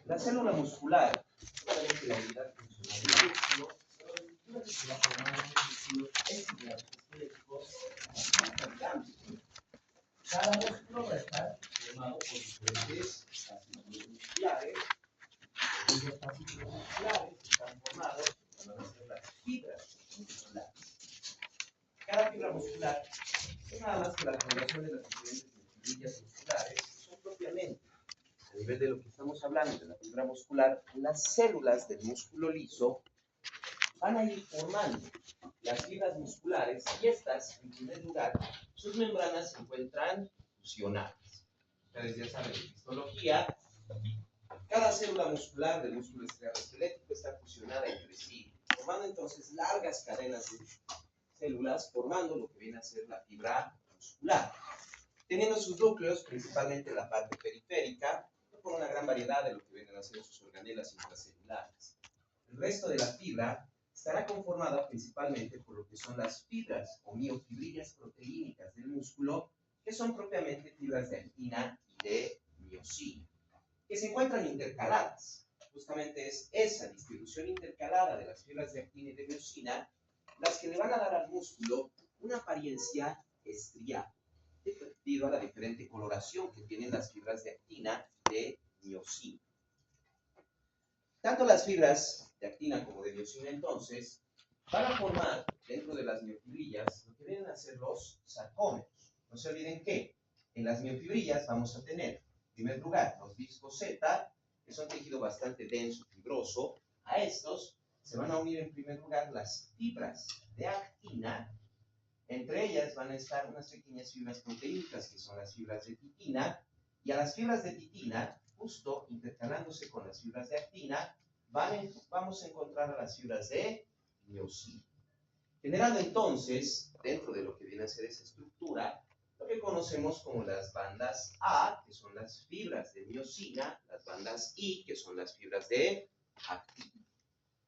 La célula muscular es solamente la unidad funcional del músculo, pero la estructura que se va formando en el músculo es esqueléticos bastante amplio. Cada músculo va a estar formado por diferentes fascículos musculares. Los fascículos musculares están formados por las fibras musculares. Cada fibra muscular es nada más que la combinación de las diferentes fibrillas musculares que son propiamente, a nivel de lo que estamos hablando de la fibra muscular, las células del músculo liso van a ir formando las fibras musculares y estas, en primer lugar, sus membranas se encuentran fusionadas. Ustedes ya saben de histología, cada célula muscular del músculo esquelético está fusionada entre sí, formando entonces largas cadenas de células, formando lo que viene a ser la fibra muscular, teniendo sus núcleos principalmente en la parte periférica, con una gran variedad de lo que vienen a ser sus organelas intracelulares. El resto de la fibra estará conformada principalmente por lo que son las fibras o miofibrillas proteínicas del músculo, que son propiamente fibras de actina y de miosina, que se encuentran intercaladas. Justamente es esa distribución intercalada de las fibras de actina y de miosina las que le van a dar al músculo una apariencia estriada, debido a la diferente coloración que tienen las fibras de actina y de miosina. Tanto las fibras de actina como de miosina, entonces, van a formar dentro de las miofibrillas lo que vienen a ser los sarcómeros. No se olviden que en las miofibrillas vamos a tener, en primer lugar, los discos Z, que son tejido bastante denso, fibroso. A estos se van a unir en primer lugar las fibras de actina. Entre ellas van a estar unas pequeñas fibras proteínicas, que son las fibras de titina, y a las fibras de titina, justo intercalándose con las fibras de actina, vamos a encontrar a las fibras de miosina. Generando entonces, dentro de lo que viene a ser esa estructura, lo que conocemos como las bandas A, que son las fibras de miosina, las bandas I, que son las fibras de actina.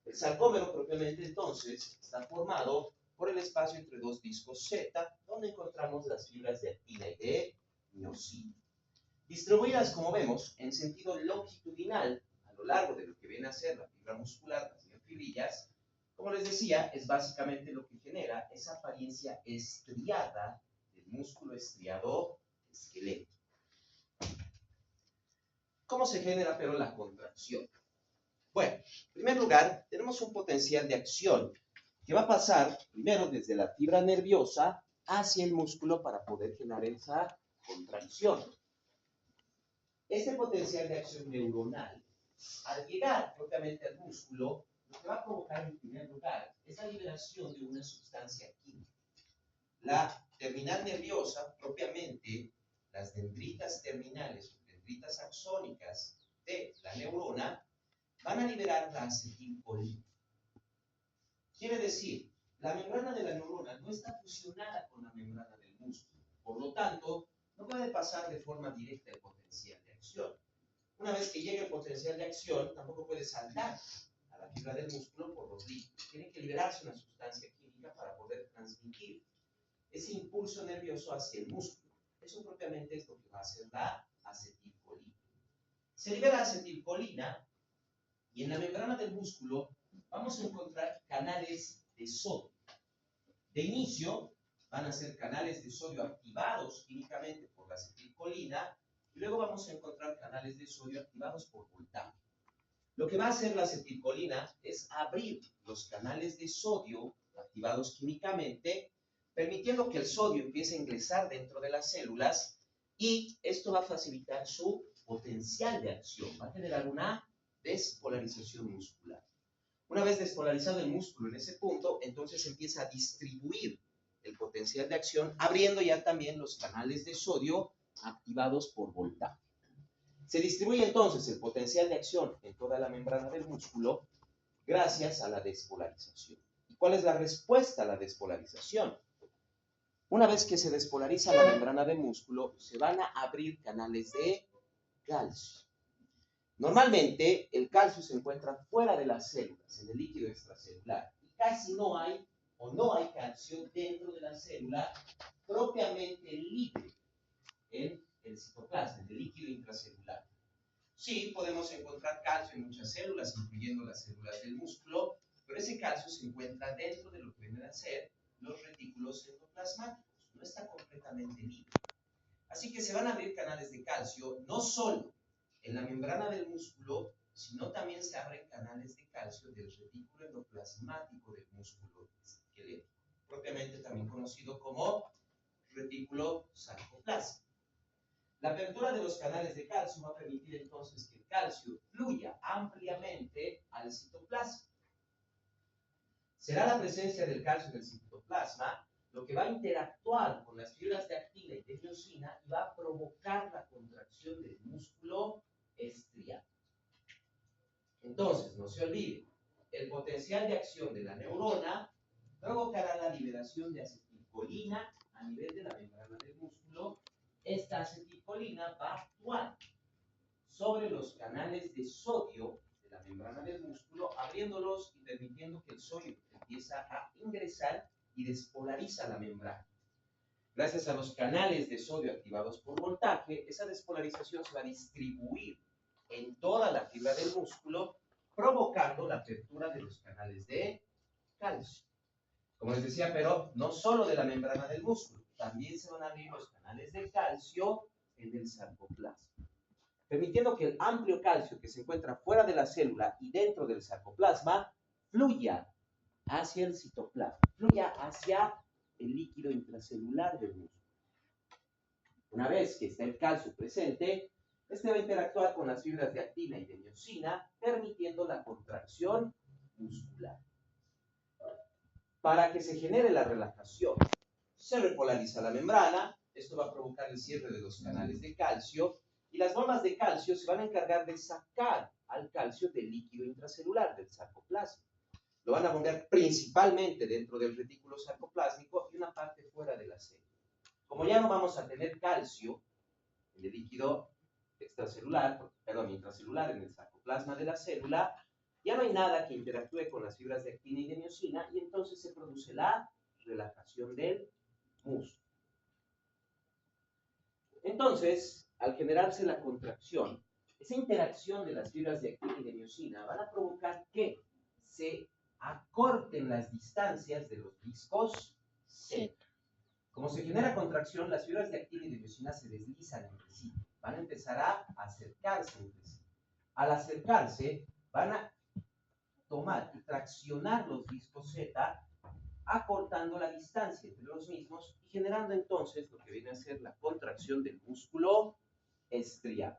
El sarcómero propiamente entonces está formado por el espacio entre dos discos Z, donde encontramos las fibras de actina y de miosina, distribuidas, como vemos, en sentido longitudinal a lo largo de lo que viene a ser la fibra muscular, las miofibrillas. Como les decía, es básicamente lo que genera esa apariencia estriada del músculo estriado esquelético. ¿Cómo se genera, pero, la contracción? Bueno, en primer lugar, tenemos un potencial de acción que va a pasar primero desde la fibra nerviosa hacia el músculo para poder generar esa contracción. Este potencial de acción neuronal, al llegar propiamente al músculo, lo que va a provocar en primer lugar es la liberación de una sustancia química. La terminal nerviosa, propiamente las dendritas terminales o dendritas axónicas de la neurona, van a liberar la acetilcolina. Quiere decir, la membrana de la neurona no está fusionada con la membrana del músculo. Por lo tanto, no puede pasar de forma directa el potencial de acción. Una vez que llegue el potencial de acción, tampoco puede saltar a la fibra del músculo por los líquidos. Tiene que liberarse una sustancia química para poder transmitir ese impulso nervioso hacia el músculo. Eso propiamente es lo que va a hacer la acetilcolina. Se libera acetilcolina y en la membrana del músculo vamos a encontrar canales de sodio. De inicio van a ser canales de sodio activados químicamente por la acetilcolina y luego vamos a encontrar canales de sodio activados por voltaje. Lo que va a hacer la acetilcolina es abrir los canales de sodio activados químicamente, permitiendo que el sodio empiece a ingresar dentro de las células, y esto va a facilitar su potencial de acción, va a generar una despolarización muscular. Una vez despolarizado el músculo en ese punto, entonces empieza a distribuir el potencial de acción, abriendo ya también los canales de sodio activados por voltaje. Se distribuye entonces el potencial de acción en toda la membrana del músculo gracias a la despolarización. ¿Y cuál es la respuesta a la despolarización? Una vez que se despolariza la membrana del músculo, se van a abrir canales de calcio. Normalmente, el calcio se encuentra fuera de las células, en el líquido extracelular, y casi no hay calcio dentro de la célula propiamente libre en el citoplasma, en el líquido intracelular. Sí, podemos encontrar calcio en muchas células, incluyendo las células del músculo, pero ese calcio se encuentra dentro de lo que vienen a ser los retículos endoplasmáticos, no está completamente libre. Así que se van a abrir canales de calcio no solo en la membrana del músculo, sino también se abren canales de calcio del retículo endoplasmático del músculo esquelético, propiamente también conocido como retículo sarcoplásico. La apertura de los canales de calcio va a permitir entonces que el calcio fluya ampliamente al citoplasma. Será la presencia del calcio en el citoplasma lo que va a interactuar con las fibras de actina y de miosina y va a provocar la contracción del músculo estriado. Entonces, no se olvide, el potencial de acción de la neurona provocará la liberación de acetilcolina a nivel de la membrana del músculo. Esta acetilcolina va a actuar sobre los canales de sodio de la membrana del músculo, abriéndolos y permitiendo que el sodio empieza a ingresar y despolariza la membrana. Gracias a los canales de sodio activados por voltaje, esa despolarización se va a distribuir en toda la fibra del músculo, provocando la apertura de los canales de calcio. Como les decía, pero no solo de la membrana del músculo, también se van a abrir los canales de calcio en el sarcoplasma, permitiendo que el amplio calcio que se encuentra fuera de la célula y dentro del sarcoplasma fluya hacia el citoplasma, fluya hacia el líquido intracelular del músculo. Una vez que está el calcio presente, este va a interactuar con las fibras de actina y de miosina, permitiendo la contracción muscular. Para que se genere la relajación, se repolariza la membrana, esto va a provocar el cierre de los canales de calcio, y las bombas de calcio se van a encargar de sacar al calcio del líquido intracelular, del sarcoplasma. Lo van a bombear principalmente dentro del retículo sarcoplásmico y una parte fuera de la célula. Como ya no vamos a tener calcio en el líquido intracelular en el sarcoplasma de la célula, ya no hay nada que interactúe con las fibras de actina y de miosina y entonces se produce la relajación del músculo. Entonces, al generarse la contracción, esa interacción de las fibras de actina y de miosina van a provocar que se acorten las distancias de los discos Z. Como se genera contracción, las fibras de actina y de miosina se deslizan entre sí, van a empezar a acercarse entre sí. Al acercarse, van a tomar y traccionar los discos Z, acortando la distancia entre los mismos y generando entonces lo que viene a ser la contracción del músculo estriado.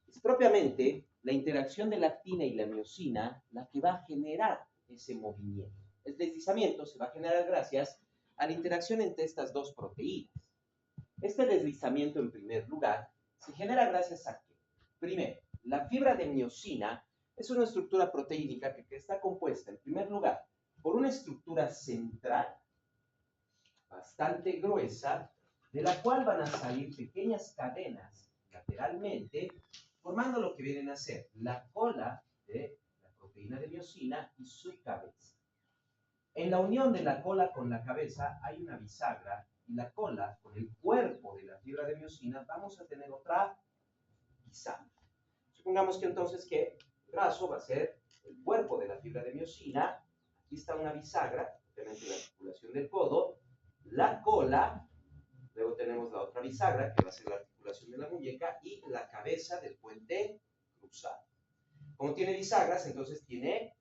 Es propiamente la interacción de la actina y la miosina la que va a generar ese movimiento. El deslizamiento se va a generar gracias a la interacción entre estas dos proteínas. Este deslizamiento, en primer lugar, se genera gracias a que, primero, la fibra de miosina es una estructura proteínica que está compuesta, en primer lugar, por una estructura central bastante gruesa, de la cual van a salir pequeñas cadenas lateralmente, formando lo que vienen a ser la cola de la proteína de miosina y su cabeza. En la unión de la cola con la cabeza hay una bisagra y la cola con el cuerpo de la fibra de miosina vamos a tener otra bisagra. Supongamos que entonces que el brazo va a ser el cuerpo de la fibra de miosina, aquí está una bisagra, obviamente la articulación del codo, la cola, luego tenemos la otra bisagra que va a ser la articulación de la muñeca y la cabeza del puente cruzado. Como tiene bisagras, entonces tiene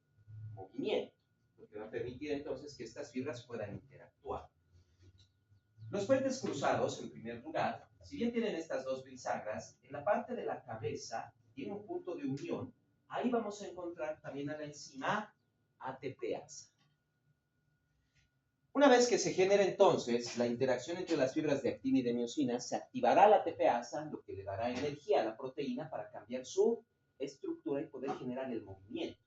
movimiento, lo que va a permitir entonces que estas fibras puedan interactuar. Los puentes cruzados, en primer lugar, si bien tienen estas dos bisagras, en la parte de la cabeza tiene un punto de unión. Ahí vamos a encontrar también a la enzima ATPasa. Una vez que se genera entonces la interacción entre las fibras de actina y de miosina, se activará la ATPasa, lo que le dará energía a la proteína para cambiar su estructura y poder generar el movimiento.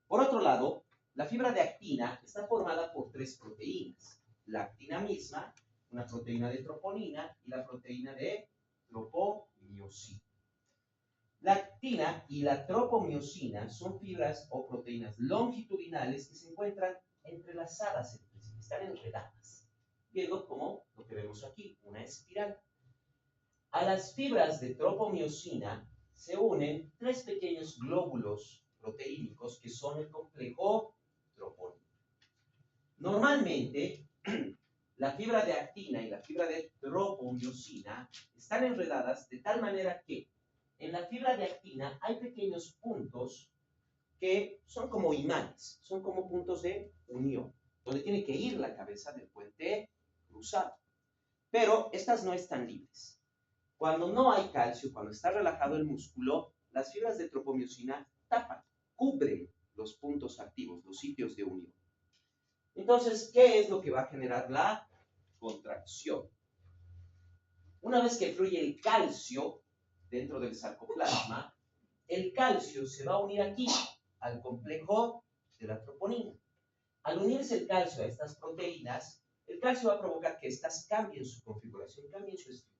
Por otro lado, la fibra de actina está formada por tres proteínas. La actina misma, una proteína de troponina y la proteína de tropomiosina. La actina y la tropomiosina son fibras o proteínas longitudinales que se encuentran entrelazadas entre sí, están enredadas, viendo como lo que vemos aquí, una espiral. A las fibras de tropomiosina se unen tres pequeños glóbulos proteínicos que son el complejo troponina. Normalmente, la fibra de actina y la fibra de tropomiosina están enredadas de tal manera que en la fibra de actina hay pequeños puntos que son como imanes, son como puntos de unión, donde tiene que ir la cabeza del puente cruzado. Pero estas no están libres. Cuando no hay calcio, cuando está relajado el músculo, las fibras de tropomiosina tapan, cubren los puntos activos, los sitios de unión. Entonces, ¿qué es lo que va a generar la contracción? Una vez que fluye el calcio dentro del sarcoplasma, el calcio se va a unir aquí, al complejo de la troponina. Al unirse el calcio a estas proteínas, el calcio va a provocar que éstas cambien su configuración, cambien su estructura.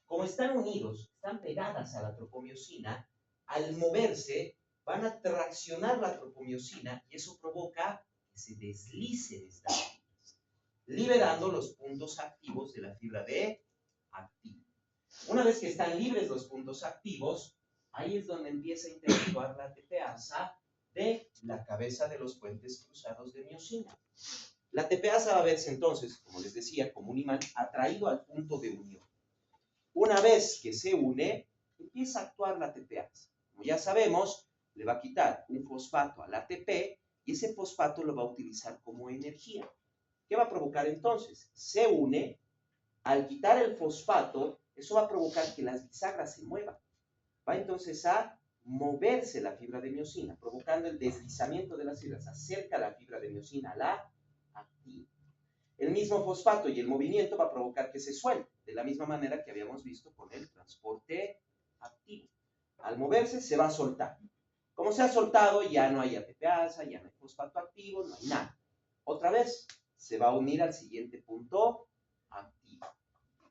Como están unidos, están pegadas a la tropomiosina, al moverse van a traccionar la tropomiosina y eso provoca que se deslice estas fibras, liberando los puntos activos de la fibra de actina. Una vez que están libres los puntos activos, ahí es donde empieza a interactuar la tepeasa de la cabeza de los puentes cruzados de miosina. La tepeasa va a verse entonces, como les decía, como un imán atraído al punto de unión. Una vez que se une, empieza a actuar la tepeasa. Como ya sabemos, le va a quitar un fosfato al ATP y ese fosfato lo va a utilizar como energía. ¿Qué va a provocar entonces? Se une, al quitar el fosfato, eso va a provocar que las bisagras se muevan. Va entonces a moverse la fibra de miosina, provocando el deslizamiento de las fibras. Acerca la fibra de miosina a la actina. El mismo fosfato y el movimiento va a provocar que se suelte, de la misma manera que habíamos visto con el transporte activo. Al moverse se va a soltar. Como se ha soltado, ya no hay ATPasa, ya no hay fosfato activo, no hay nada. Otra vez se va a unir al siguiente punto activo.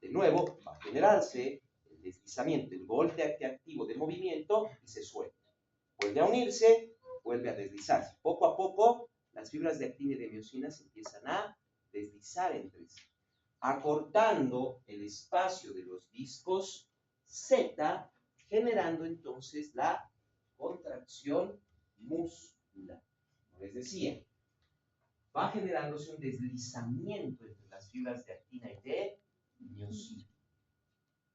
De nuevo, va a generarse el deslizamiento, el golpe activo de movimiento y se suelta. Vuelve a unirse, vuelve a deslizarse. Poco a poco, las fibras de actina y de miosina se empiezan a deslizar entre sí, acortando el espacio de los discos Z, generando entonces la contracción muscular. Como les decía, va generándose un deslizamiento entre las fibras de actina y de miosina.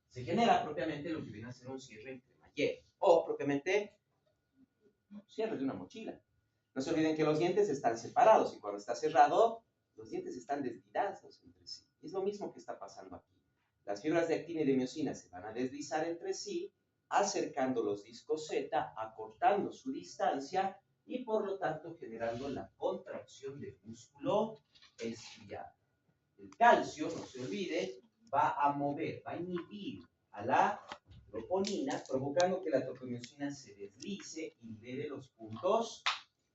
Se genera propiamente lo que viene a ser un cierre en cremallera, o propiamente cierre de una mochila. No se olviden que los dientes están separados y cuando está cerrado, los dientes están deslizados entre sí. Es lo mismo que está pasando aquí. Las fibras de actina y de miosina se van a deslizar entre sí, acercando los discos Z, acortando su distancia y por lo tanto generando la contracción del músculo estriado. El calcio, no se olvide, va a mover, va a inhibir a la troponina, provocando que la tropomiosina se deslice y libere los puntos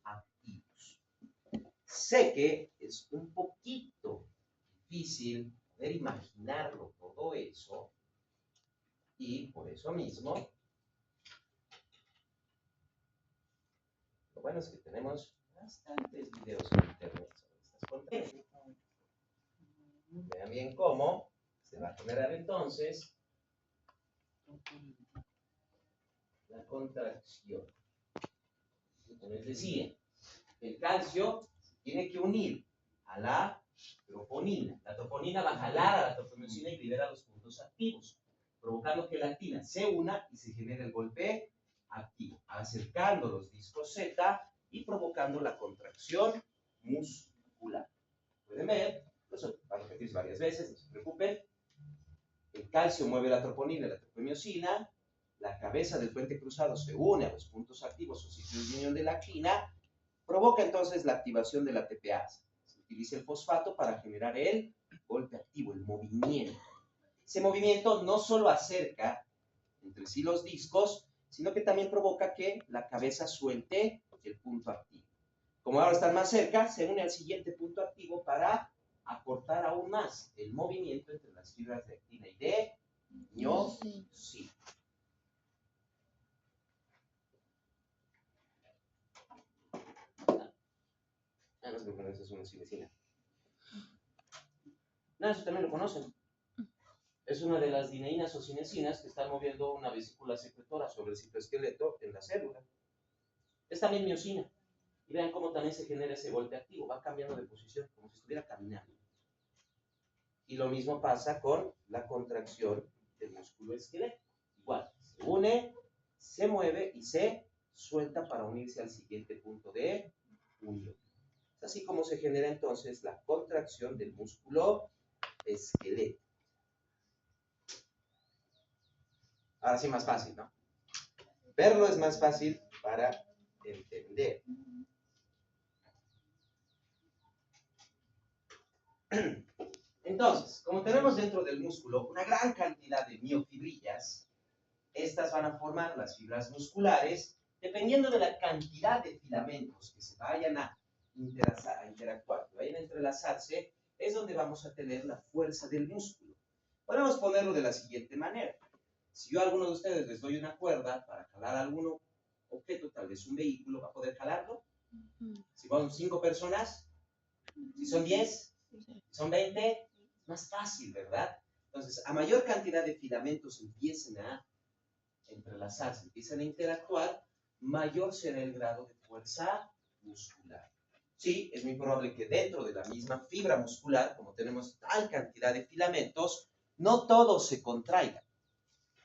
activos. Sé que es un poquito difícil poder imaginarlo todo eso y por eso mismo lo bueno es que tenemos bastantes videos en internet sobre estas contracciones. Vean bien cómo se va a generar entonces la contracción. Como les decía, el calcio se tiene que unir a la troponina. La troponina va a jalar a la tropomiosina y libera los puntos activos, provocando que la actina se una y se genere el golpe activo, acercando los discos Z y provocando la contracción muscular. Pueden ver, eso va a repetirse varias veces, no se preocupen. El calcio mueve la troponina y la tropomiosina, la cabeza del puente cruzado se une a los puntos activos o sitios de unión de la actina, provoca entonces la activación de la tepeasa. Se utiliza el fosfato para generar el golpe activo, el movimiento. Ese movimiento no solo acerca entre sí los discos, sino que también provoca que la cabeza suelte el punto activo. Como ahora están más cerca, se une al siguiente punto activo para acortar aún más el movimiento entre las fibras de actina y de miosina. No sé por qué eso es una silicina. No, eso también lo conocen. Es una de las dineinas o cinesinas que están moviendo una vesícula secretora sobre el citoesqueleto en la célula. Es también miosina. Y vean cómo también se genera ese golpe activo. Va cambiando de posición, como si estuviera caminando. Y lo mismo pasa con la contracción del músculo esquelético. Igual, se une, se mueve y se suelta para unirse al siguiente punto de unión. Es así como se genera entonces la contracción del músculo esquelético. Ahora sí más fácil, ¿no? Verlo es más fácil para entender. Entonces, como tenemos dentro del músculo una gran cantidad de miofibrillas, estas van a formar las fibras musculares dependiendo de la cantidad de filamentos que se vayan a interactuar, que vayan a entrelazarse, es donde vamos a tener la fuerza del músculo. Podemos ponerlo de la siguiente manera. Si yo a alguno de ustedes les doy una cuerda para jalar algún objeto, tal vez un vehículo, ¿va a poder jalarlo? Si son 5 personas, si son 10, si son 20, más fácil, ¿verdad? Entonces, a mayor cantidad de filamentos empiecen a entrelazarse, empiezan a interactuar, mayor será el grado de fuerza muscular. Sí, es muy probable que dentro de la misma fibra muscular, como tenemos tal cantidad de filamentos, no todos se contraigan.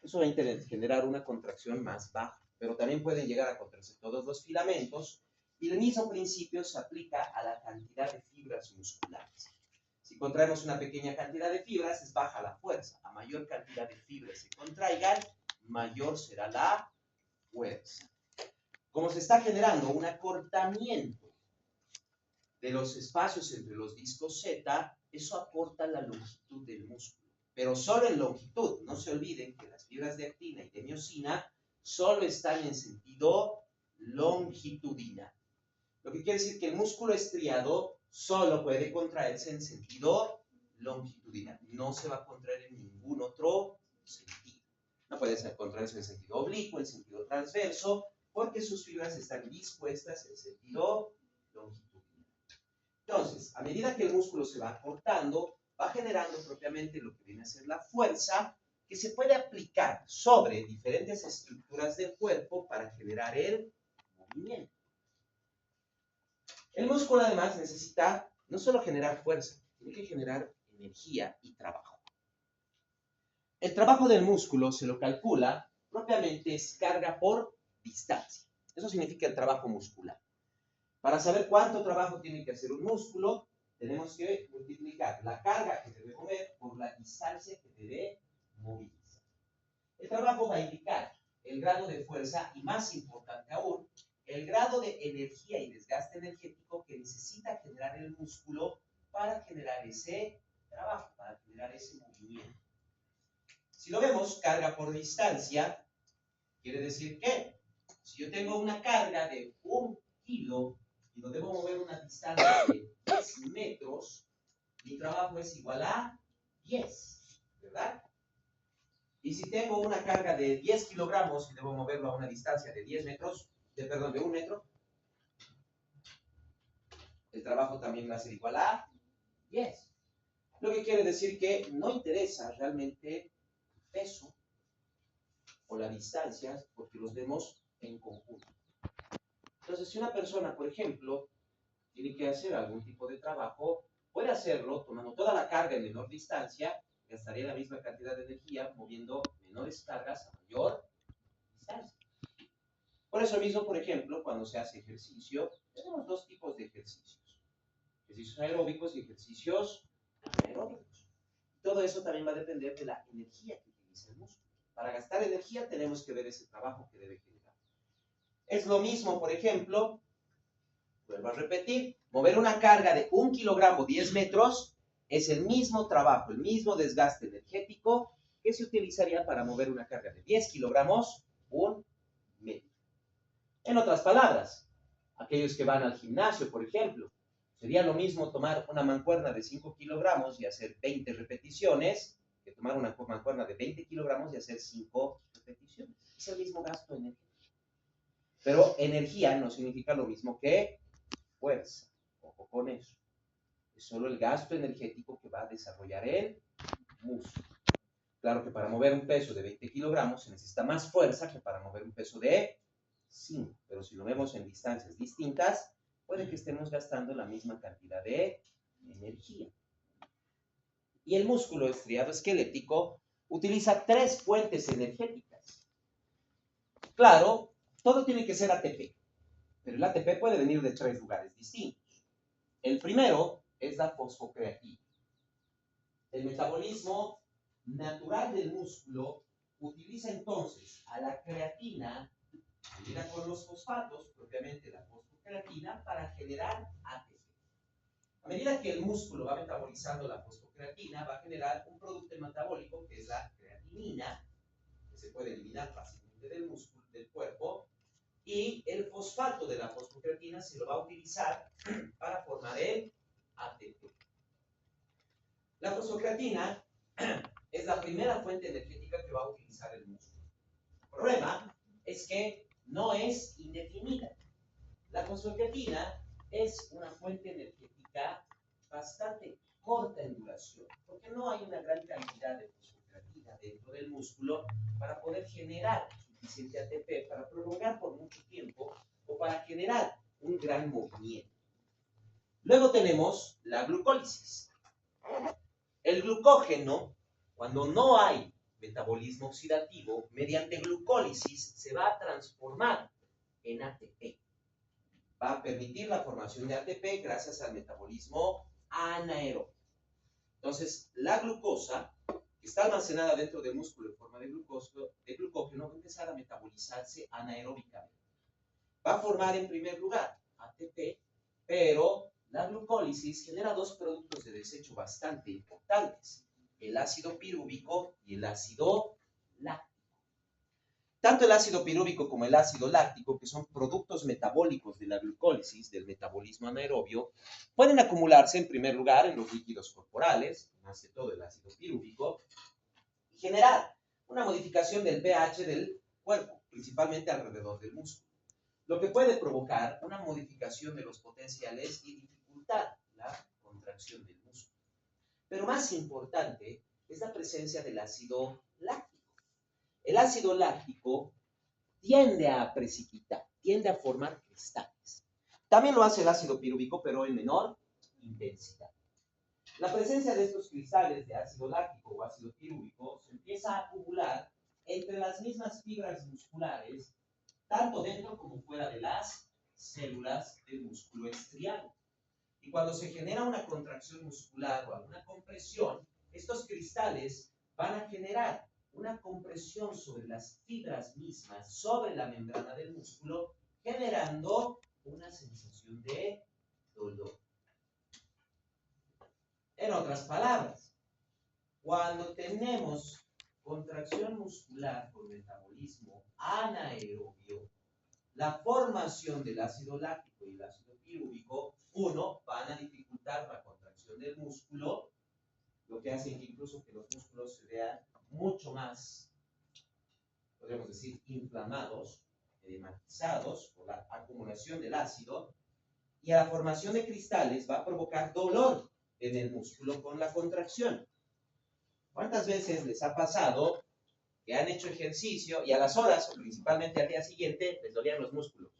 Eso va a generar una contracción más baja, pero también pueden llegar a contraerse todos los filamentos y el mismo principio se aplica a la cantidad de fibras musculares. Si contraemos una pequeña cantidad de fibras, es baja la fuerza. A mayor cantidad de fibras se contraigan, mayor será la fuerza. Como se está generando un acortamiento de los espacios entre los discos Z, eso acorta la longitud del músculo. Pero solo en longitud. No se olviden que las fibras de actina y de miosina solo están en sentido longitudinal. Lo que quiere decir que el músculo estriado solo puede contraerse en sentido longitudinal. No se va a contraer en ningún otro sentido. No puede contraerse en sentido oblicuo, en sentido transverso, porque sus fibras están dispuestas en sentido longitudinal. Entonces, a medida que el músculo se va acortando, va generando propiamente lo que viene a ser la fuerza que se puede aplicar sobre diferentes estructuras del cuerpo para generar el movimiento. El músculo además necesita no solo generar fuerza, tiene que generar energía y trabajo. El trabajo del músculo se lo calcula propiamente es carga por distancia. Eso significa el trabajo muscular. Para saber cuánto trabajo tiene que hacer un músculo, tenemos que multiplicar la carga que debe mover por la distancia que debe movilizar. El trabajo va a indicar el grado de fuerza y, más importante aún, el grado de energía y desgaste energético que necesita generar el músculo para generar ese trabajo, para generar ese movimiento. Si lo vemos, carga por distancia, quiere decir que si yo tengo una carga de 1 kilo y lo debo mover una distancia de 10 metros, mi trabajo es igual a 10, ¿verdad? Y si tengo una carga de 10 kilogramos y debo moverlo a una distancia de 10 metros, de 1 metro, el trabajo también va a ser igual a 10. Lo que quiere decir que no interesa realmente el peso o la distancia porque los vemos en conjunto. Entonces, si una persona, por ejemplo, tiene que hacer algún tipo de trabajo, puede hacerlo tomando toda la carga en menor distancia, gastaría la misma cantidad de energía moviendo menores cargas a mayor distancia. Por eso mismo, por ejemplo, cuando se hace ejercicio, tenemos 2 tipos de ejercicios. Ejercicios aeróbicos y ejercicios anaeróbicos. Todo eso también va a depender de la energía que utiliza el músculo. Para gastar energía tenemos que ver ese trabajo que debe generar. Es lo mismo, por ejemplo, vuelvo a repetir, mover una carga de 1 kilogramo 10 metros es el mismo trabajo, el mismo desgaste energético que se utilizaría para mover una carga de 10 kilogramos 1 metro. En otras palabras, aquellos que van al gimnasio, por ejemplo, sería lo mismo tomar una mancuerna de 5 kilogramos y hacer 20 repeticiones que tomar una mancuerna de 20 kilogramos y hacer 5 repeticiones. Es el mismo gasto energético. Pero energía no significa lo mismo que fuerza. Ojo con eso. Es solo el gasto energético que va a desarrollar el músculo. Claro que para mover un peso de 20 kilogramos se necesita más fuerza que para mover un peso de 5, pero si lo vemos en distancias distintas, puede que estemos gastando la misma cantidad de energía. Y el músculo estriado esquelético utiliza 3 fuentes energéticas. Claro, todo tiene que ser ATP, pero el ATP puede venir de 3 lugares distintos. El primero es la fosfocreatina. El metabolismo natural del músculo utiliza entonces a la creatina unida con los fosfatos, propiamente la fosfocreatina, para generar ATP. A medida que el músculo va metabolizando la fosfocreatina, va a generar un producto metabólico que es la creatinina, que se puede eliminar fácilmente del músculo, del cuerpo, y el fosfato de la fosfocreatina se lo va a utilizar para formar el ATP. La fosfocreatina es la primera fuente energética que va a utilizar el músculo. El problema es que no es indefinida. La fosfocreatina es una fuente energética bastante corta en duración, porque no hay una gran cantidad de fosfocreatina dentro del músculo para poder generar suficiente ATP para prolongar por mucho tiempo o para generar un gran movimiento. Luego tenemos la glucólisis. El glucógeno, cuando no hay metabolismo oxidativo, mediante glucólisis se va a transformar en ATP. Va a permitir la formación de ATP gracias al metabolismo anaerobio. Entonces, la glucosa, que está almacenada dentro del músculo en forma de glucógeno, va a empezar a metabolizarse anaeróbicamente. Va a formar en primer lugar ATP, pero la glucólisis genera 2 productos de desecho bastante importantes, el ácido pirúvico y el ácido láctico. Tanto el ácido pirúvico como el ácido láctico, que son productos metabólicos de la glucólisis, del metabolismo anaerobio, pueden acumularse en primer lugar en los líquidos corporales, más que todo el ácido pirúvico, y generar una modificación del pH del cuerpo, principalmente alrededor del músculo, lo que puede provocar una modificación de los potenciales y dificultar la contracción del músculo. Pero más importante es la presencia del ácido láctico. El ácido láctico tiende a precipitar, tiende a formar cristales. También lo hace el ácido pirúvico, pero en menor intensidad. La presencia de estos cristales de ácido láctico o ácido pirúvico se empieza a acumular entre las mismas fibras musculares, tanto dentro como fuera de las células del músculo estriado. Y cuando se genera una contracción muscular o alguna compresión, estos cristales van a generar una compresión sobre las fibras mismas, sobre la membrana del músculo, generando una sensación de dolor. En otras palabras, cuando tenemos contracción muscular por metabolismo anaerobio, la formación del ácido láctico y el ácido pirúvico, van a dificultar la contracción del músculo, lo que hace que incluso que los músculos se vean mucho más, podríamos decir, inflamados, edematizados por la acumulación del ácido, y a la formación de cristales va a provocar dolor en el músculo con la contracción. ¿Cuántas veces les ha pasado que han hecho ejercicio y a las horas, o principalmente al día siguiente, les dolían los músculos?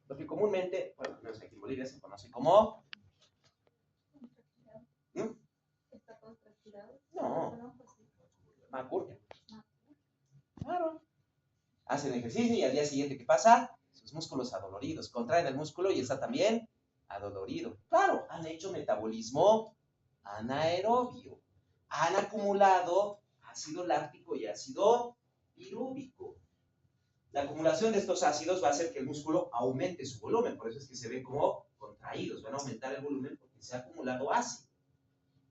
Lo que comúnmente, bueno, al menos aquí en Bolivia se conoce como... ¿Está contracturado? No, macurga. Claro. Hacen ejercicio y al día siguiente, ¿qué pasa? Sus músculos adoloridos. Contraen el músculo y está también adolorido. Claro, han hecho metabolismo anaerobio. Han acumulado ácido láctico y ácido pirúvico. La acumulación de estos ácidos va a hacer que el músculo aumente su volumen. Por eso es que se ven como contraídos. Van a aumentar el volumen porque se ha acumulado ácido.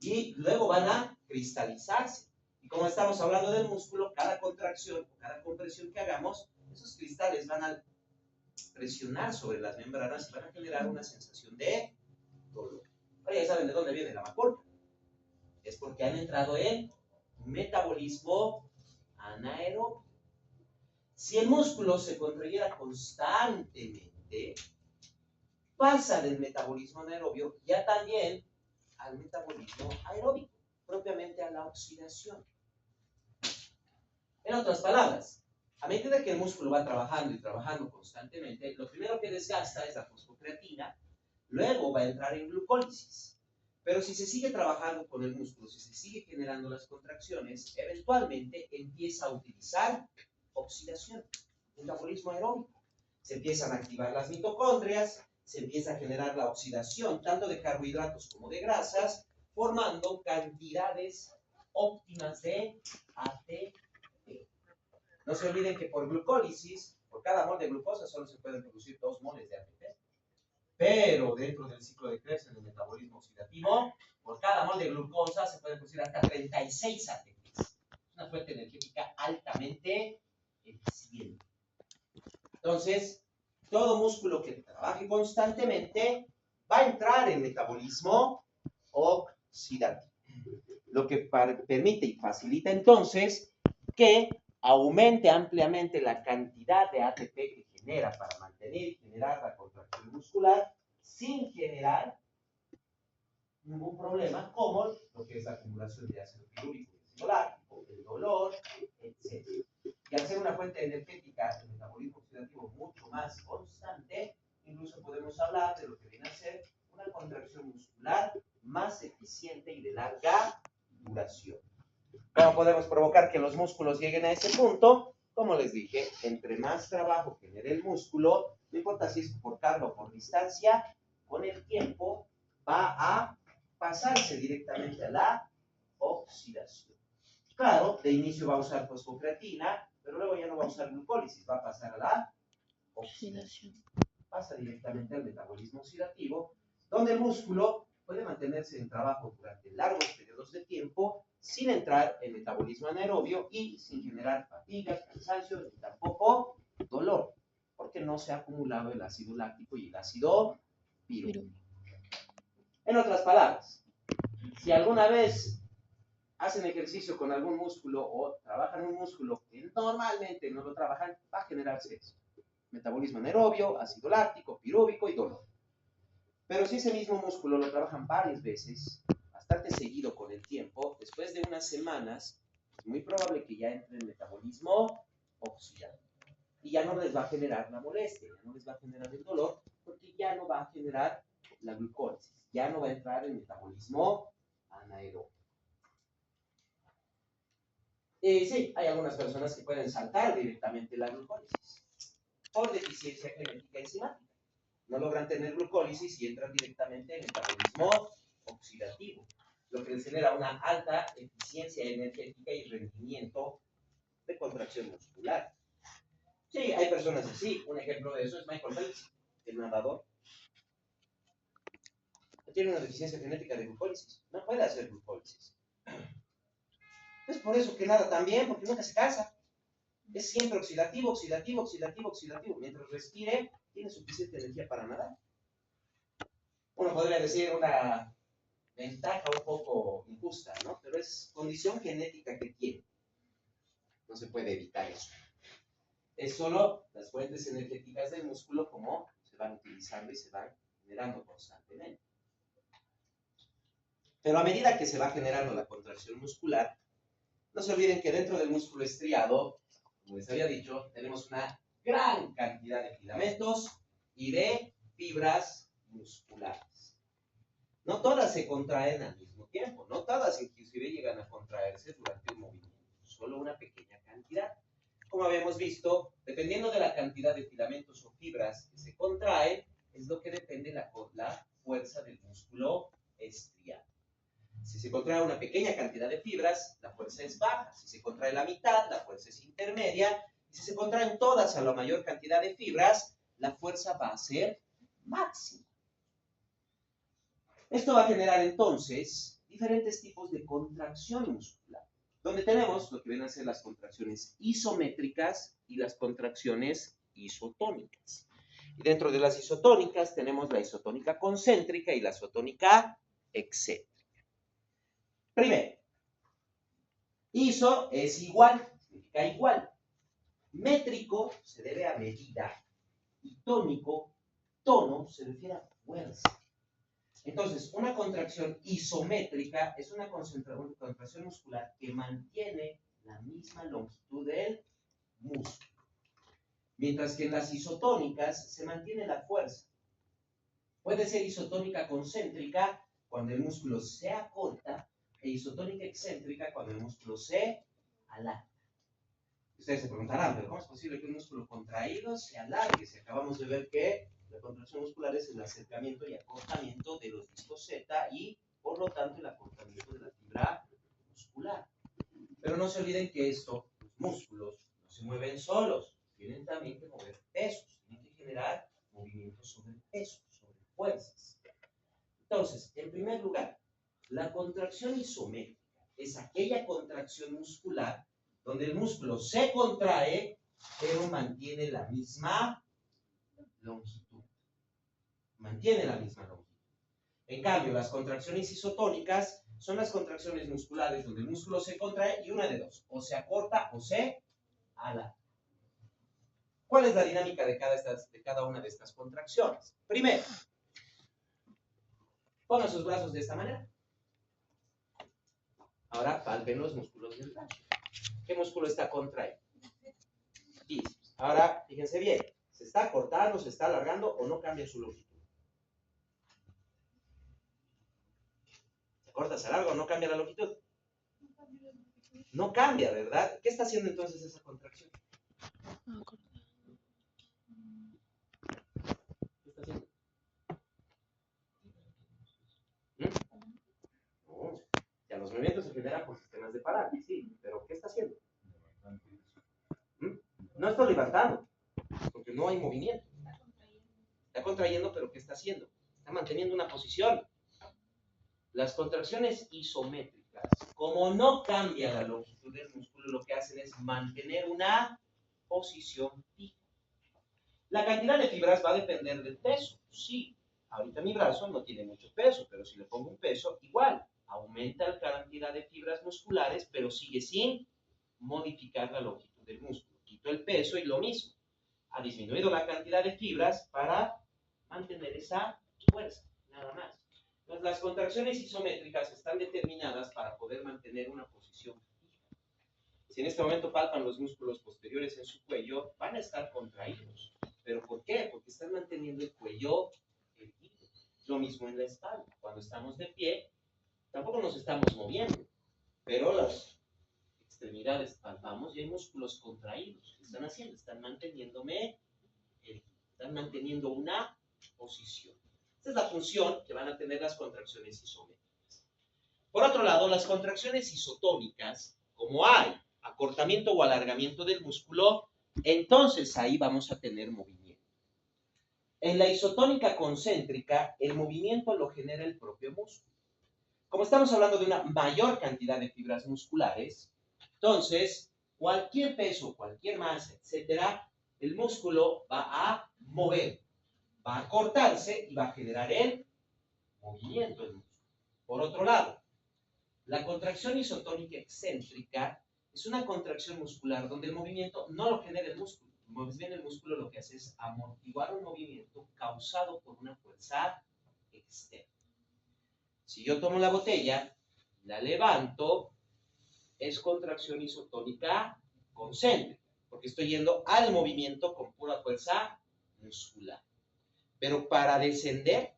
Y luego van a cristalizarse. Y como estamos hablando del músculo, cada contracción o cada compresión que hagamos, esos cristales van a presionar sobre las membranas y van a generar una sensación de dolor. Ahora ya saben de dónde viene la macurga. Es porque han entrado en metabolismo anaerobio. Si el músculo se contrayera constantemente, pasa del metabolismo anaerobio ya también al metabolismo aeróbico. propiamente a la oxidación. En otras palabras, a medida que el músculo va trabajando y trabajando constantemente, lo primero que desgasta es la fosfocreatina, luego va a entrar en glucólisis. Pero si se sigue trabajando con el músculo, si se sigue generando las contracciones, eventualmente empieza a utilizar oxidación, metabolismo aeróbico. Se empiezan a activar las mitocondrias, se empieza a generar la oxidación tanto de carbohidratos como de grasas, formando cantidades óptimas de ATP. No se olviden que por glucólisis, por cada mol de glucosa solo se pueden producir 2 moles de ATP. Pero dentro del ciclo de Krebs, en el metabolismo oxidativo, por cada mol de glucosa se pueden producir hasta 36 ATP. Es una fuente energética altamente eficiente. Entonces, todo músculo que trabaje constantemente va a entrar en metabolismo oxidativo, lo que permite y facilita entonces que aumente ampliamente la cantidad de ATP que genera para mantener y generar la contracción muscular sin generar ningún problema como lo que es la acumulación de ácido pirúvico y ácido láctico, el dolor, etc. Y al ser una fuente energética de metabolismo oxidativo mucho más constante, incluso podemos hablar de lo que viene a ser una contracción muscular más eficiente y de larga duración. ¿Cómo podemos provocar que los músculos lleguen a ese punto? Como les dije, entre más trabajo genere el músculo, no importa si es por carga o por distancia, con el tiempo va a pasarse directamente a la oxidación. Claro, de inicio va a usar fosfocreatina, pero luego ya no va a usar glucólisis, va a pasar a la oxidación. Pasa directamente al metabolismo oxidativo, donde el músculo puede mantenerse en trabajo durante largos periodos de tiempo sin entrar en metabolismo anaerobio y sin generar fatiga, cansancio ni tampoco dolor, porque no se ha acumulado el ácido láctico y el ácido pirúvico. En otras palabras, si alguna vez hacen ejercicio con algún músculo o trabajan un músculo que normalmente no lo trabajan, va a generarse eso: metabolismo anaerobio, ácido láctico, pirúvico y dolor. Pero si ese mismo músculo lo trabajan varias veces, bastante seguido con el tiempo, después de unas semanas, es muy probable que ya entre en metabolismo oxidativo. Y ya no les va a generar la molestia, ya no les va a generar el dolor, porque ya no va a generar la glucólisis, ya no va a entrar en metabolismo anaerobio. Sí, hay algunas personas que pueden saltar directamente la glucólisis por deficiencia genética enzimática. No logran tener glucólisis y entran directamente en metabolismo oxidativo, lo que les genera una alta eficiencia energética y rendimiento de contracción muscular. Sí, hay personas así. Un ejemplo de eso es Michael Phelps, el nadador. Tiene una deficiencia genética de glucólisis. No puede hacer glucólisis. Es por eso que nada tan bien, porque nunca se cansa. Es siempre oxidativo, oxidativo, oxidativo, oxidativo. Mientras respire, tiene suficiente energía para nadar. Uno podría decir una ventaja un poco injusta, ¿no? Pero es condición genética que tiene. No se puede evitar eso. Es solo las fuentes energéticas del músculo como se van utilizando y se van generando constantemente. Pero a medida que se va generando la contracción muscular, no se olviden que dentro del músculo estriado, como les había dicho, tenemos una gran cantidad de filamentos y de fibras musculares. No todas se contraen al mismo tiempo, no todas inclusive llegan a contraerse durante un movimiento, solo una pequeña cantidad. Como habíamos visto, dependiendo de la cantidad de filamentos o fibras que se contraen, es lo que depende la fuerza del músculo estriado. Si se contrae una pequeña cantidad de fibras, la fuerza es baja. Si se contrae la mitad, la fuerza es intermedia. Y si se contraen todas a la mayor cantidad de fibras, la fuerza va a ser máxima. Esto va a generar entonces diferentes tipos de contracción muscular, donde tenemos lo que vienen a ser las contracciones isométricas y las contracciones isotónicas. Y dentro de las isotónicas tenemos la isotónica concéntrica y la isotónica excéntrica. Primero, iso es igual, significa igual. Métrico se debe a medida y tónico, tono, se refiere a fuerza. Entonces, una contracción isométrica es una contracción muscular que mantiene la misma longitud del músculo. Mientras que en las isotónicas se mantiene la fuerza. Puede ser isotónica concéntrica cuando el músculo se acorta e isotónica excéntrica cuando el músculo se alarga. Ustedes se preguntarán, ¿pero cómo es posible que un músculo contraído se alargue? Si acabamos de ver que la contracción muscular es el acercamiento y acortamiento de los discos Z y, por lo tanto, el acortamiento de la fibra muscular. Pero no se olviden que los músculos, no se mueven solos. Tienen también que mover pesos, tienen que generar movimientos sobre pesos, sobre fuerzas. Entonces, en primer lugar, la contracción isométrica es aquella contracción muscular donde el músculo se contrae, pero mantiene la misma longitud. Mantiene la misma longitud. En cambio, las contracciones isotónicas son las contracciones musculares donde el músculo se contrae y una de dos, o se acorta o se alarga. ¿Cuál es la dinámica de cada una de estas contracciones? Primero, pongan sus brazos de esta manera. Ahora palpen los músculos del brazo. ¿Qué músculo está contraído? Bíceps. Ahora, fíjense bien, ¿se está acortando, se está alargando o no cambia su longitud? ¿Se corta, se alarga o no cambia la longitud? No cambia, ¿verdad? ¿Qué está haciendo entonces esa contracción? ¿Qué está haciendo? No, ya los movimientos se generan por sistemas de parálisis, sí, pero ¿qué está haciendo? No está levantando, porque no hay movimiento. Está contrayendo, pero ¿qué está haciendo? Está manteniendo una posición. Las contracciones isométricas, como no cambia la longitud del músculo, lo que hacen es mantener una posición fija. La cantidad de fibras va a depender del peso. Sí, ahorita mi brazo no tiene mucho peso, pero si le pongo un peso, igual, aumenta la cantidad de fibras musculares, pero sigue sin modificar la longitud del músculo. Quito el peso y lo mismo. Ha disminuido la cantidad de fibras para mantener esa fuerza, nada más. Entonces, las contracciones isométricas están determinadas para poder mantener una posición fija. Si en este momento palpan los músculos posteriores en su cuello, van a estar contraídos. ¿Pero por qué? Porque están manteniendo el cuello erguido. Lo mismo en la espalda. Cuando estamos de pie, tampoco nos estamos moviendo, pero las extremidades palpamos y hay músculos contraídos. ¿Qué están haciendo? Están manteniéndome erguido. Están manteniendo una posición. Esta es la función que van a tener las contracciones isométricas. Por otro lado, las contracciones isotónicas, como hay acortamiento o alargamiento del músculo, entonces ahí vamos a tener movimiento. En la isotónica concéntrica, el movimiento lo genera el propio músculo. Como estamos hablando de una mayor cantidad de fibras musculares, entonces cualquier peso, cualquier masa, etcétera, el músculo va a mover, va a cortarse y va a generar el movimiento del músculo. Por otro lado, la contracción isotónica excéntrica es una contracción muscular donde el movimiento no lo genera el músculo. Más bien el músculo lo que hace es amortiguar un movimiento causado por una fuerza externa. Si yo tomo la botella, la levanto, es contracción isotónica concéntrica, porque estoy yendo al movimiento con pura fuerza muscular. Pero para descender,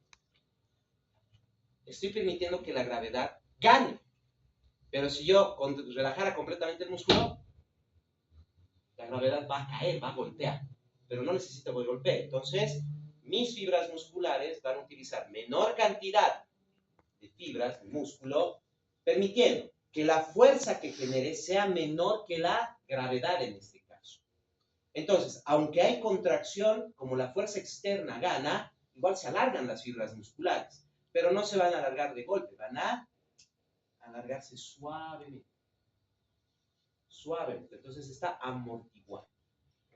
estoy permitiendo que la gravedad gane. Pero si yo relajara completamente el músculo, la gravedad va a caer, va a golpear. Pero no necesito que golpee. Entonces, mis fibras musculares van a utilizar menor cantidad de fibras de músculo, permitiendo que la fuerza que genere sea menor que la gravedad en este caso. Entonces, aunque hay contracción, como la fuerza externa gana, igual se alargan las fibras musculares, pero no se van a alargar de golpe, van a alargarse suavemente. Suavemente. Entonces está amortiguado.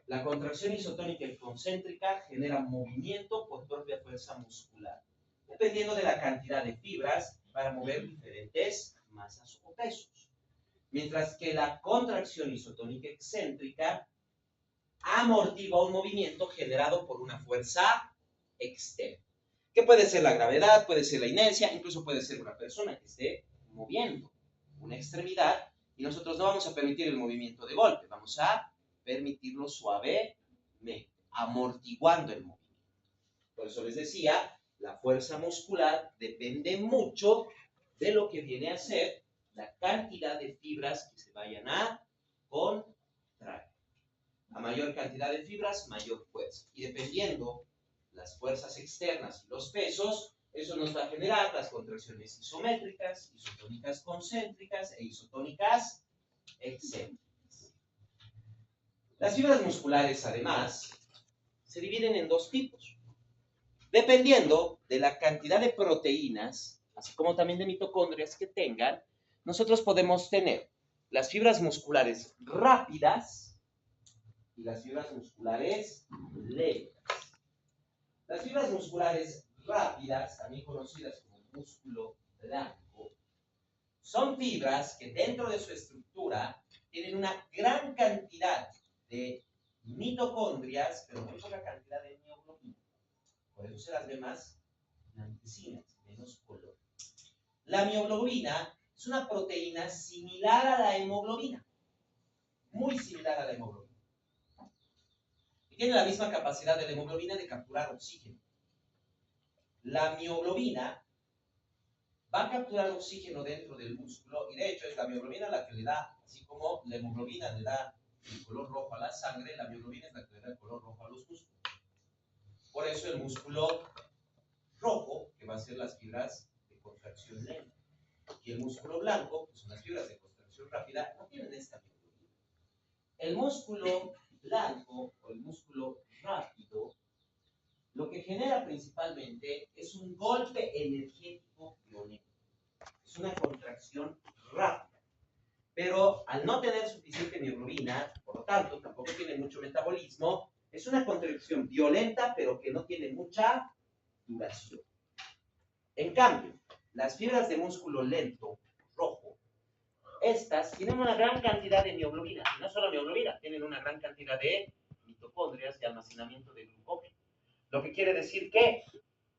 La contracción isotónica y concéntrica genera movimiento por propia fuerza muscular, dependiendo de la cantidad de fibras para mover diferentes masas o pesos. Mientras que la contracción isotónica excéntrica amortigua un movimiento generado por una fuerza externa. que puede ser la gravedad, puede ser la inercia, incluso puede ser una persona que esté moviendo una extremidad y nosotros no vamos a permitir el movimiento de golpe, vamos a permitirlo suavemente, amortiguando el movimiento. Por eso les decía, la fuerza muscular depende mucho de lo que viene a ser la cantidad de fibras que se vayan a contraer. A mayor cantidad de fibras, mayor fuerza. Y dependiendo las fuerzas externas y los pesos, eso nos va a generar las contracciones isométricas, isotónicas concéntricas e isotónicas excéntricas. Las fibras musculares, además, se dividen en dos tipos. Dependiendo de la cantidad de proteínas, así como también de mitocondrias que tengan, nosotros podemos tener las fibras musculares rápidas y las fibras musculares lentas. Las fibras musculares rápidas, también conocidas como músculo blanco, son fibras que dentro de su estructura tienen una gran cantidad de mitocondrias, pero muy poca cantidad de mioglobina. Por eso se las ve más blanquecinas, menos color. La mioglobina es una proteína similar a la hemoglobina, muy similar a la hemoglobina. Y tiene la misma capacidad de la hemoglobina de capturar oxígeno. La mioglobina va a capturar oxígeno dentro del músculo y de hecho es la mioglobina la que le da, así como la hemoglobina le da el color rojo a la sangre, la mioglobina es la que le da el color rojo a los músculos. Por eso el músculo rojo, que va a ser las fibras de contracción lenta, y el músculo blanco, que son las fibras de contracción rápida, no tienen esta mioglobina. El músculo blanco o el músculo rápido, lo que genera principalmente es un golpe energético violento. Es una contracción rápida. Pero al no tener suficiente mioglobina, por lo tanto, tampoco tiene mucho metabolismo, es una contracción violenta, pero que no tiene mucha duración. En cambio, las fibras de músculo lento, rojo, estas tienen una gran cantidad de mioglobina, y no solo mioglobina, tienen una gran cantidad de mitocondrias de almacenamiento de glucógeno. Lo que quiere decir que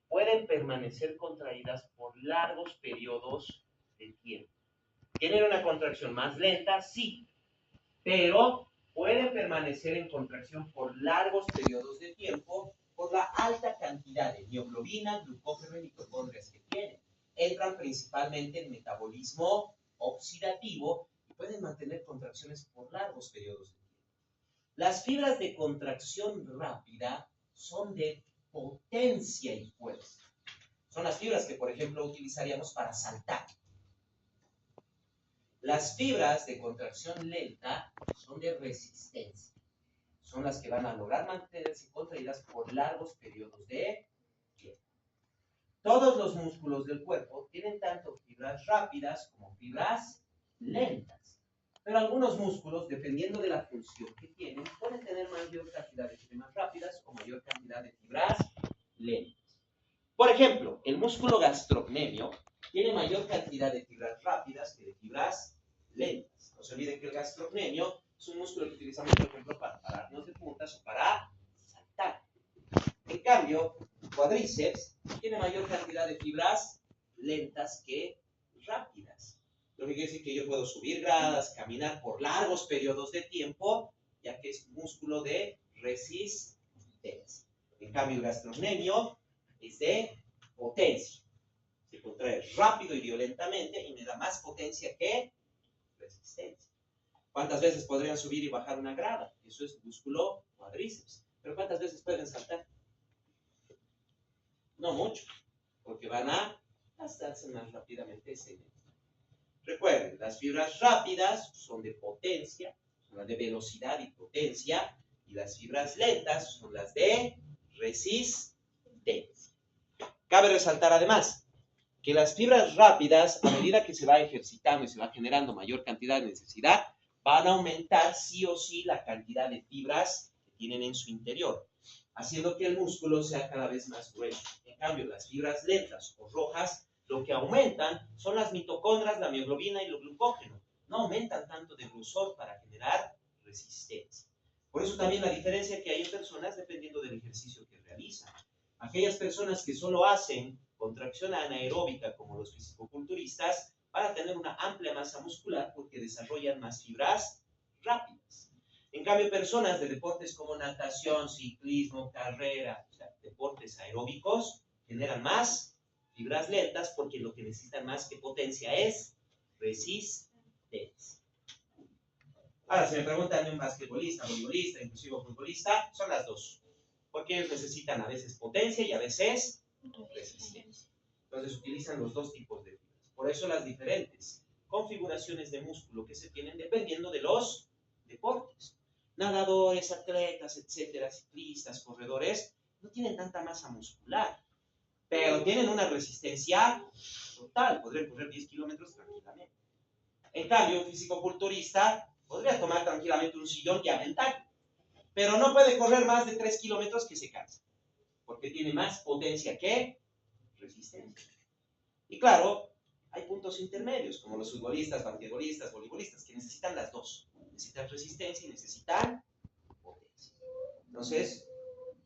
pueden permanecer contraídas por largos periodos de tiempo. ¿Tienen una contracción más lenta? Sí, pero pueden permanecer en contracción por largos periodos de tiempo por la alta cantidad de mioglobina, glucógeno y mitocondrias que tienen. Entran principalmente en metabolismo oxidativo y pueden mantener contracciones por largos periodos de tiempo. Las fibras de contracción rápida son de potencia y fuerza. Son las fibras que, por ejemplo, utilizaríamos para saltar. Las fibras de contracción lenta son de resistencia. Son las que van a lograr mantenerse contraídas por largos periodos de tiempo. Todos los músculos del cuerpo tienen tanto fibras rápidas como fibras lentas. Pero algunos músculos, dependiendo de la función que tienen, pueden tener mayor cantidad de fibras rápidas o mayor cantidad de fibras lentas. Por ejemplo, el músculo gastrocnemio tiene mayor cantidad de fibras rápidas que de fibras lentas. No se olviden que el gastrocnemio es un músculo que utilizamos, por ejemplo, para pararnos de puntas o para saltar. En cambio, el cuádriceps tiene mayor cantidad de fibras lentas que rápidas. Lo que quiere decir que yo puedo subir gradas, caminar por largos periodos de tiempo, ya que es un músculo de resistencia. En cambio, el gastrocnemio es de potencia. Se contrae rápido y violentamente y me da más potencia que resistencia. ¿Cuántas veces podrían subir y bajar una grada? Eso es músculo cuádriceps. ¿Pero cuántas veces pueden saltar? No mucho, porque van a gastarse más rápidamente ese energía. Recuerden, las fibras rápidas son de potencia, son las de velocidad y potencia, y las fibras lentas son las de resistencia. Cabe resaltar además que las fibras rápidas, a medida que se va ejercitando y se va generando mayor cantidad de necesidad, van a aumentar sí o sí la cantidad de fibras que tienen en su interior, haciendo que el músculo sea cada vez más grueso. En cambio, las fibras lentas o rojas, lo que aumentan son las mitocondrias, la mioglobina y el glucógeno. No aumentan tanto de grosor para generar resistencia. Por eso también la diferencia que hay en personas dependiendo del ejercicio que realizan. Aquellas personas que solo hacen contracción anaeróbica, como los fisicoculturistas, van a tener una amplia masa muscular porque desarrollan más fibras rápidas. En cambio, personas de deportes como natación, ciclismo, carrera, o sea, deportes aeróbicos, generan más fibras lentas porque lo que necesitan más que potencia es resistencia. Ahora, si me preguntan de un basquetbolista, voleibolista, inclusive futbolista, son las dos. Porque ellos necesitan a veces potencia y a veces resistencia. Entonces utilizan los dos tipos de fibras. Por eso las diferentes configuraciones de músculo que se tienen dependiendo de los deportes. Nadadores, atletas, etcétera, ciclistas, corredores, no tienen tanta masa muscular, pero tienen una resistencia total. Podrían correr 10 kilómetros tranquilamente. En cambio, un fisicoculturista podría tomar tranquilamente un sillón y aventar, pero no puede correr más de 3 kilómetros que se cansa, porque tiene más potencia que resistencia. Y claro, hay puntos intermedios, como los futbolistas, basquetbolistas, voleibolistas, que necesitan las dos. Necesitan resistencia y necesitan potencia. Entonces,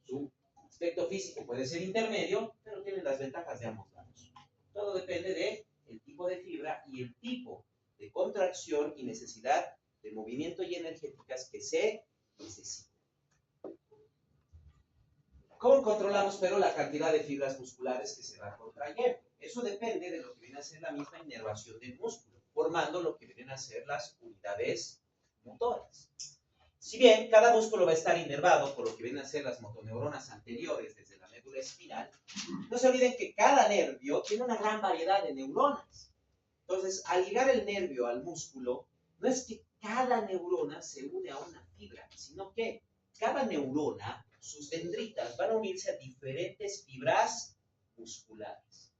su aspecto físico puede ser intermedio, pero tiene las ventajas de ambos lados. Todo depende del tipo de fibra y el tipo de contracción y necesidad de movimiento y energéticas que se necesitan. ¿Cómo controlamos, pero, la cantidad de fibras musculares que se va contrayendo? Eso depende de lo que viene a ser la misma inervación del músculo, formando lo que vienen a ser las unidades motoras. Si bien cada músculo va a estar inervado por lo que vienen a ser las motoneuronas anteriores desde la médula espinal, no se olviden que cada nervio tiene una gran variedad de neuronas. Entonces, al ligar el nervio al músculo, no es que cada neurona se une a una fibra, sino que cada neurona, sus dendritas, van a unirse a diferentes fibras musculares.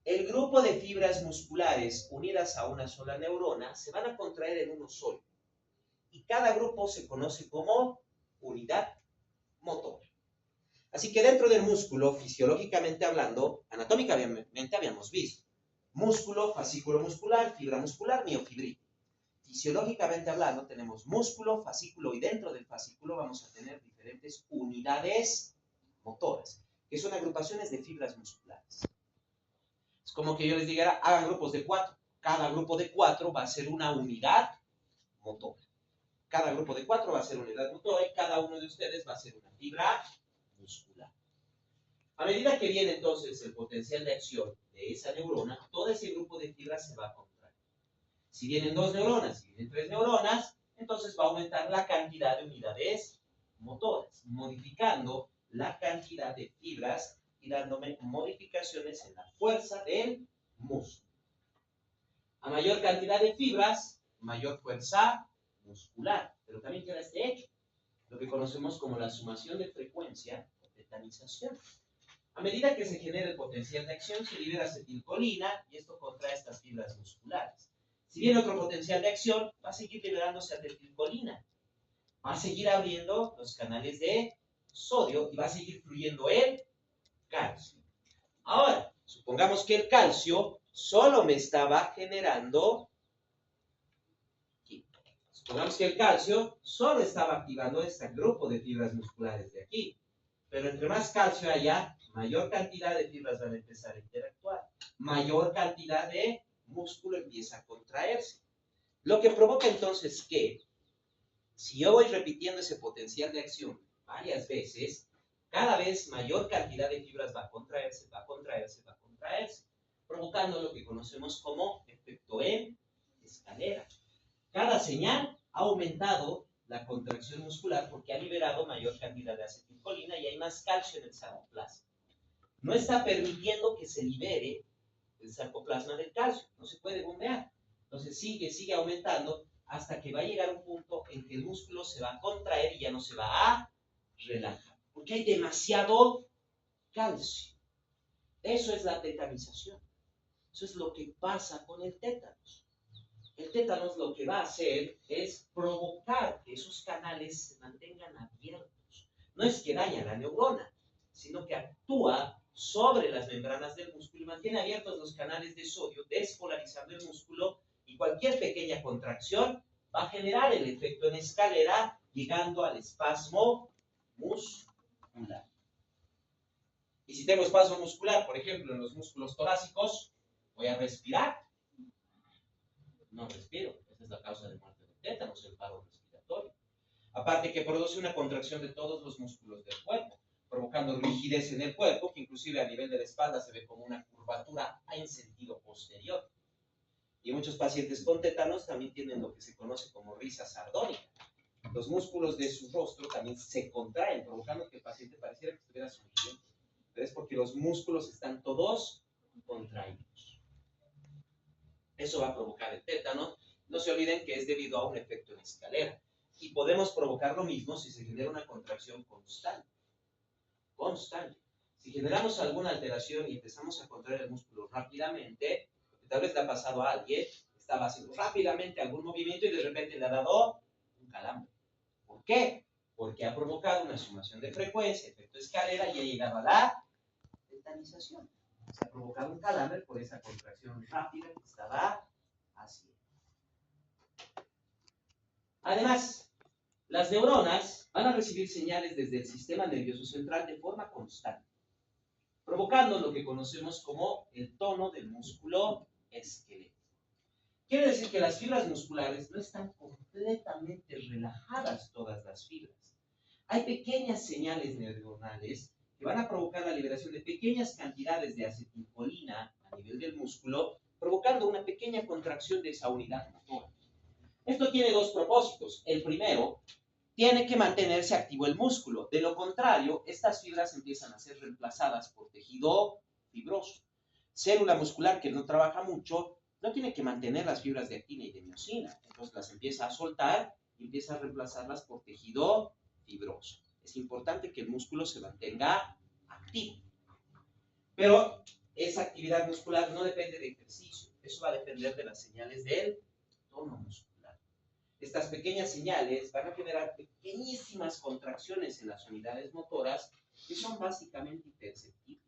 El grupo de fibras musculares unidas a una sola neurona se van a contraer en uno solo. Y cada grupo se conoce como unidad motora. Así que dentro del músculo, fisiológicamente hablando, anatómicamente habíamos visto músculo, fascículo muscular, fibra muscular, miofibril. Fisiológicamente hablando, tenemos músculo, fascículo y dentro del fascículo vamos a tener diferentes unidades motoras, que son agrupaciones de fibras musculares. Es como que yo les dijera, hagan grupos de 4. Cada grupo de 4 va a ser una unidad motora. Cada grupo de 4 va a ser una unidad motora y cada uno de ustedes va a ser una fibra muscular. A medida que viene entonces el potencial de acción de esa neurona, todo ese grupo de fibras se va a contraer. Si vienen 2 neuronas, si vienen 3 neuronas, entonces va a aumentar la cantidad de unidades motoras, modificando la cantidad de fibras y dándome modificaciones en la fuerza del músculo. A mayor cantidad de fibras, mayor fuerza muscular, pero también queda este hecho, lo que conocemos como la sumación de frecuencia o tetanización. A medida que se genera el potencial de acción, se libera acetilcolina y esto contrae estas fibras musculares. Si viene otro potencial de acción, va a seguir liberándose acetilcolina, va a seguir abriendo los canales de sodio y va a seguir fluyendo el calcio. Ahora, supongamos que el calcio solo me estaba generando, supongamos que el calcio solo estaba activando este grupo de fibras musculares de aquí. Pero entre más calcio haya, mayor cantidad de fibras van a empezar a interactuar. Mayor cantidad de músculo empieza a contraerse. Lo que provoca entonces que, si yo voy repitiendo ese potencial de acción varias veces, cada vez mayor cantidad de fibras va a contraerse, va a contraerse, va a contraerse, provocando lo que conocemos como efecto en escalera. Cada señal ha aumentado la contracción muscular porque ha liberado mayor cantidad de acetilcolina y hay más calcio en el sarcoplasma. No está permitiendo que se libere el sarcoplasma del calcio, no se puede bombear. Entonces sigue aumentando hasta que va a llegar un punto en que el músculo se va a contraer y ya no se va a relajar, porque hay demasiado calcio. Eso es la tetanización. Eso es lo que pasa con el tétanos. El tétanos lo que va a hacer es provocar que esos canales se mantengan abiertos. No es que daña la neurona, sino que actúa sobre las membranas del músculo y mantiene abiertos los canales de sodio, despolarizando el músculo, y cualquier pequeña contracción va a generar el efecto en escalera, llegando al espasmo muscular. Y Y si tengo espasmo muscular, por ejemplo, en los músculos torácicos, voy a respirar. No respiro. Esa es la causa de muerte de tétanos, el paro respiratorio. Aparte que produce una contracción de todos los músculos del cuerpo, provocando rigidez en el cuerpo, que inclusive a nivel de la espalda se ve como una curvatura en sentido posterior. Y muchos pacientes con tétanos también tienen lo que se conoce como risa sardónica. Los músculos de su rostro también se contraen, provocando que el paciente pareciera que estuviera sonriendo. Pero es porque los músculos están todos contraídos. Eso va a provocar el tétano. No se olviden que es debido a un efecto en escalera. Y podemos provocar lo mismo si se genera una contracción constante. Si generamos alguna alteración y empezamos a contraer el músculo rápidamente, porque tal vez le ha pasado a alguien, estaba haciendo rápidamente algún movimiento y de repente le ha dado un calambre. ¿Por qué? Porque ha provocado una sumación de frecuencia, efecto escalera, y ha llegado a la tetanización. Se ha provocado un calambre por esa contracción rápida que estaba haciendo. Además, las neuronas van a recibir señales desde el sistema nervioso central de forma constante, provocando lo que conocemos como el tono del músculo esquelético. Quiere decir que las fibras musculares no están completamente relajadas todas las fibras. Hay pequeñas señales neuronales que van a provocar la liberación de pequeñas cantidades de acetilcolina a nivel del músculo, provocando una pequeña contracción de esa unidad motora. Esto tiene dos propósitos. El primero, tiene que mantenerse activo el músculo. De lo contrario, estas fibras empiezan a ser reemplazadas por tejido fibroso. Célula muscular que no trabaja mucho, no tiene que mantener las fibras de actina y de miosina. Entonces las empieza a soltar y empieza a reemplazarlas por tejido fibroso. Es importante que el músculo se mantenga activo. Pero esa actividad muscular no depende de ejercicio. Eso va a depender de las señales del tono muscular. Estas pequeñas señales van a generar pequeñísimas contracciones en las unidades motoras que son básicamente imperceptibles.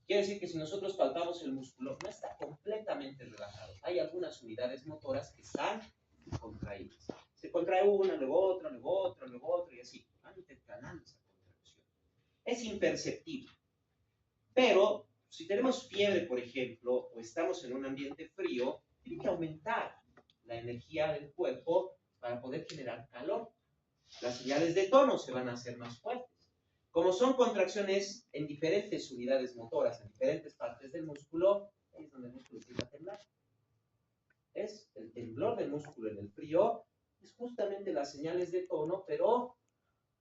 Quiere decir que si nosotros palpamos el músculo, no está completamente relajado. Hay algunas unidades motoras que están contraídas. Se contrae una, luego otra, luego otra, luego otra, y así. Van intercalando esa contracción. Es imperceptible. Pero si tenemos fiebre, por ejemplo, o estamos en un ambiente frío, tiene que aumentar la energía del cuerpo para poder generar calor. Las señales de tono se van a hacer más fuertes. Como son contracciones en diferentes unidades motoras, en diferentes partes del músculo, es donde el músculo empieza a temblar. Es el temblor del músculo en el frío, es justamente las señales de tono, pero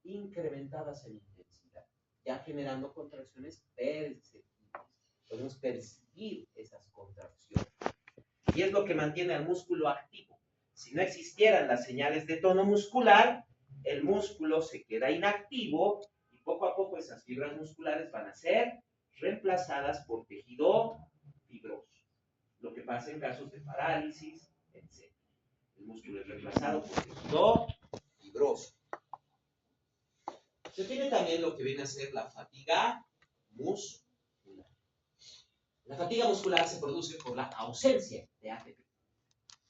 incrementadas en intensidad, ya generando contracciones perceptibles. Podemos percibir esas contracciones. Y es lo que mantiene al músculo activo. Si no existieran las señales de tono muscular, el músculo se queda inactivo y poco a poco esas fibras musculares van a ser reemplazadas por tejido fibroso. Lo que pasa en casos de parálisis, etc. El músculo es reemplazado por tejido fibroso. Se tiene también lo que viene a ser la fatiga muscular. La fatiga muscular se produce por la ausencia de ATP.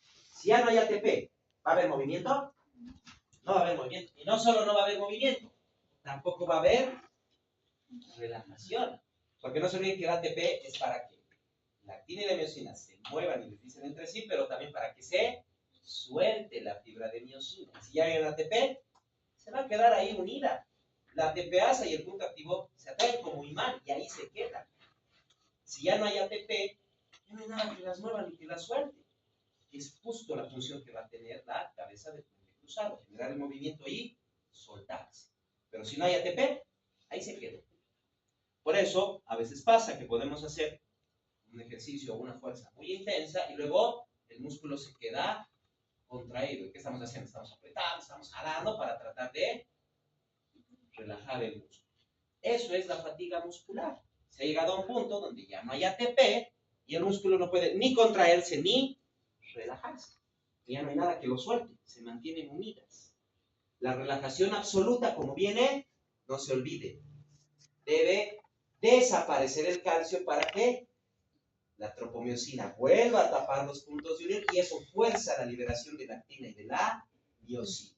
Si ya no hay ATP, ¿va a haber movimiento? No va a haber movimiento. Y no solo no va a haber movimiento, tampoco va a haber relajación. Porque no se olviden que el ATP es para que la actina y la miosina se muevan y deslicen entre sí, pero también para que se suelte la fibra de miosina. Si ya hay un ATP, se va a quedar ahí unida. La ATPasa y el punto activo se atraen como imán y ahí se quedan. Si ya no hay ATP, ya no hay nada que las mueva ni que las suelte. Es justo la función que va a tener la cabeza del puente cruzado, generar el movimiento y soltarse. Pero si no hay ATP, ahí se queda. Por eso, a veces pasa que podemos hacer un ejercicio o una fuerza muy intensa y luego el músculo se queda contraído. ¿Y qué estamos haciendo? Estamos apretando, estamos jalando para tratar de relajar el músculo. Eso es la fatiga muscular. Se ha llegado a un punto donde ya no hay ATP y el músculo no puede ni contraerse ni relajarse. Ya no hay nada que lo suelte, se mantienen unidas. La relajación absoluta, como viene, no se olvide, debe desaparecer el calcio para que la tropomiosina vuelva a tapar los puntos de unión y eso fuerza la liberación de la actina y de la miosina.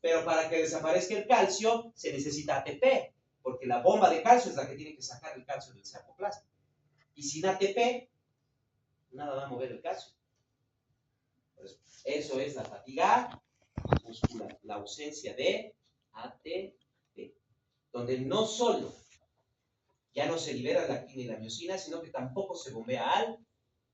Pero para que desaparezca el calcio se necesita ATP, porque la bomba de calcio es la que tiene que sacar el calcio del sarcoplasma. Y sin ATP, nada va a mover el calcio. Eso es la fatiga muscular, la ausencia de ATP, donde no solo ya no se libera la actina y la miosina, sino que tampoco se bombea al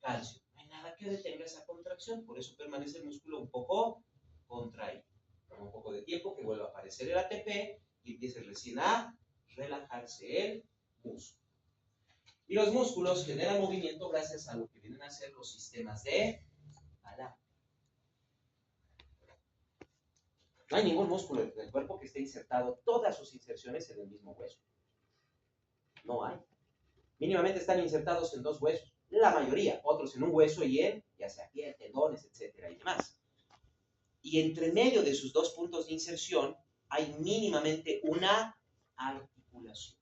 calcio. No hay nada que detenga esa contracción, por eso permanece el músculo un poco contraído. Toma un poco de tiempo que vuelva a aparecer el ATP y empiece recién a relajarse el músculo. Y los músculos generan movimiento gracias a lo que vienen a ser los sistemas de palanca. No hay ningún músculo del cuerpo que esté insertado todas sus inserciones en el mismo hueso. No hay. Mínimamente están insertados en 2 huesos. La mayoría, otros en un hueso y en, ya sea piel, tendones, etcétera y demás. Y entre medio de sus 2 puntos de inserción hay mínimamente una articulación,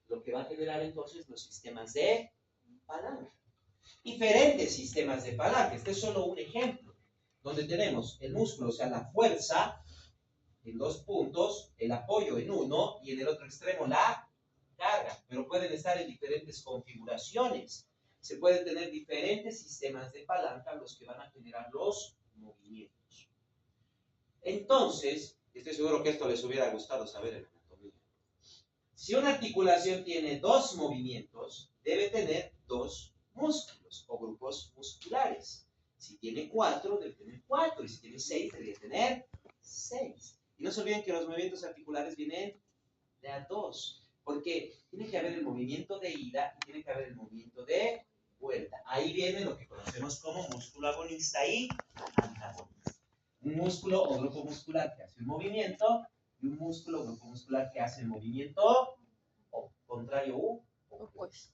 lo que va a generar entonces los sistemas de palanca. Diferentes sistemas de palanca. Este es solo un ejemplo, donde tenemos el músculo, o sea, la fuerza en 2 puntos, el apoyo en uno y en el otro extremo la carga, pero pueden estar en diferentes configuraciones. Se pueden tener diferentes sistemas de palanca los que van a generar los movimientos. Entonces, estoy seguro que esto les hubiera gustado saber en anatomía. Si una articulación tiene 2 movimientos, debe tener 2 músculos o grupos musculares. Si tiene 4, debe tener 4, y si tiene 6, debe tener 6. Y no se olviden que los movimientos articulares vienen de a 2, porque tiene que haber el movimiento de ida y tiene que haber el movimiento de vuelta. Ahí viene lo que conocemos como músculo agonista y antagonista. Un músculo o grupo muscular que hace un movimiento y un músculo o grupo muscular que hace el movimiento contrario u opuesto.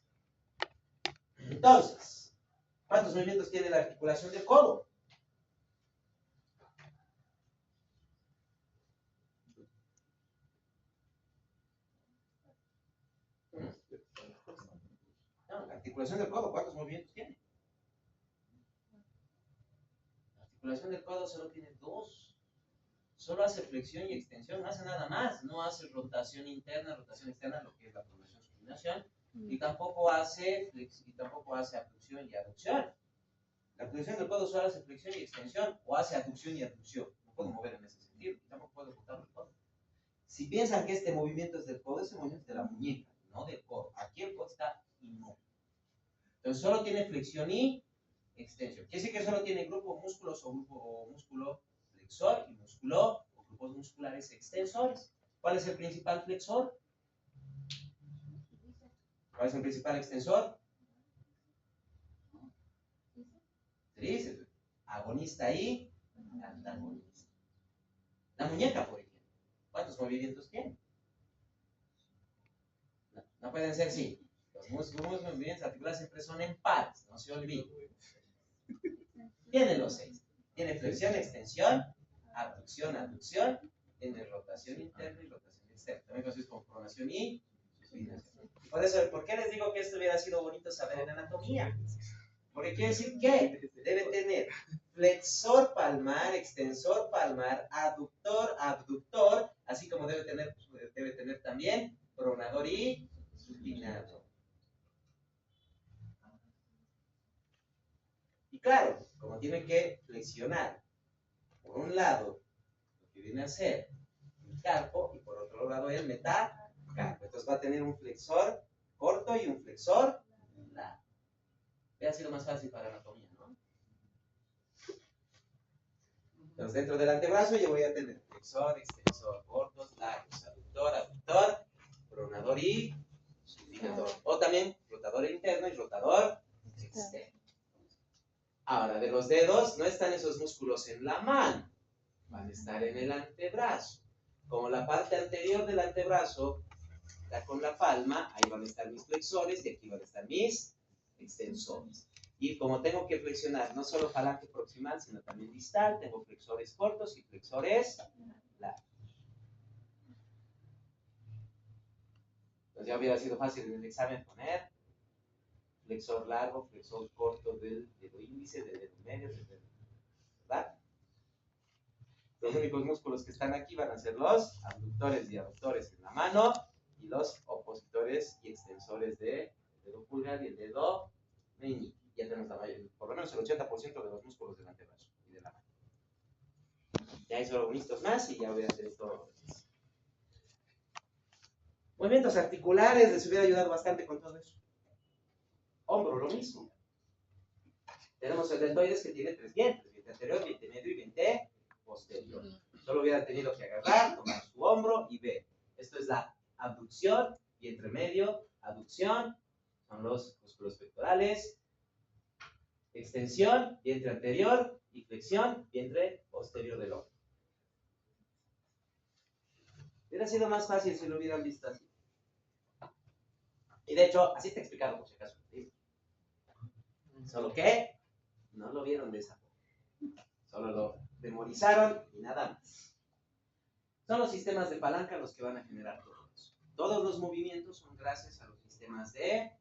Entonces, ¿cuántos movimientos tiene la articulación del codo? No, la articulación del codo, ¿cuántos movimientos tiene? La articulación del codo solo tiene 2. Solo hace flexión y extensión, no hace nada más. No hace rotación interna, rotación externa, lo que es la pronación, supinación, y tampoco hace abducción y aducción. La articulación del codo solo hace flexión y extensión, o hace abducción y abducción. No puedo mover en ese sentido, tampoco puedo botar el codo. Si piensan que este movimiento es del codo, ese movimiento es de la muñeca, no del codo. Aquí el codo está inmóvil. Entonces solo tiene flexión y extensión. Quiere decir que solo tiene grupo músculos o músculo flexor y músculo o grupos musculares extensores. ¿Cuál es el principal flexor? ¿Cuál es el principal extensor? Tríceps. Agonista y antagonista. La muñeca, por ejemplo, ¿cuántos movimientos tiene? No pueden ser sí. Los movimientos articulares siempre son en pares, no se olviden. Tiene los 6. Tiene flexión, extensión, abducción, aducción, tiene rotación interna y rotación externa. También conocidos como pronación y supinación. Por eso, ¿por qué les digo que esto hubiera sido bonito saber en anatomía? Porque quiere decir que debe tener flexor palmar, extensor palmar, aductor, abductor, así como debe tener también pronador y supinador. Y claro, como tiene que flexionar por un lado lo que viene a ser el carpo y por otro lado el metacarpo. Entonces va a tener un flexor corto y un flexor largo. Ha sido más fácil para anatomía, ¿no? Entonces dentro del antebrazo yo voy a tener flexor, extensor, cortos, largos, abductor, pronador y supinador. O también rotador interno y rotador externo. Ahora, de los dedos no están esos músculos en la mano, van a estar en el antebrazo. Como la parte anterior del antebrazo está con la palma, ahí van a estar mis flexores y aquí van a estar mis extensores. Y como tengo que flexionar no solo falange proximal, sino también distal, tengo flexores cortos y flexores largos. Entonces ya hubiera sido fácil en el examen poner flexor largo, flexor corto del dedo índice, del dedo medio, del dedo, ¿verdad? Los únicos músculos que están aquí van a ser los abductores y aductores en la mano y los opositores y extensores del dedo pulgar y el dedo meñique. Ya tenemos la mayoría, por lo menos el 80% de los músculos del antebrazo y de la mano. Ya hay solo unistos más y ya voy a hacer esto. Movimientos articulares, les hubiera ayudado bastante con todo eso. Hombro, lo mismo. Tenemos el deltoides que tiene 3 dientes, diente anterior, diente medio y diente posterior. Solo hubiera tenido que agarrar, tomar su hombro y ver. Esto es la abducción, vientre medio, aducción, son los músculos pectorales, extensión, vientre anterior y flexión, vientre posterior del hombro. Hubiera sido más fácil si lo hubieran visto así. Y de hecho, así te he explicado por si acaso. ¿Sí? Solo que no lo vieron de esa forma. Solo lo memorizaron y nada más. Son los sistemas de palanca los que van a generar todo eso. Todos los movimientos son gracias a los sistemas de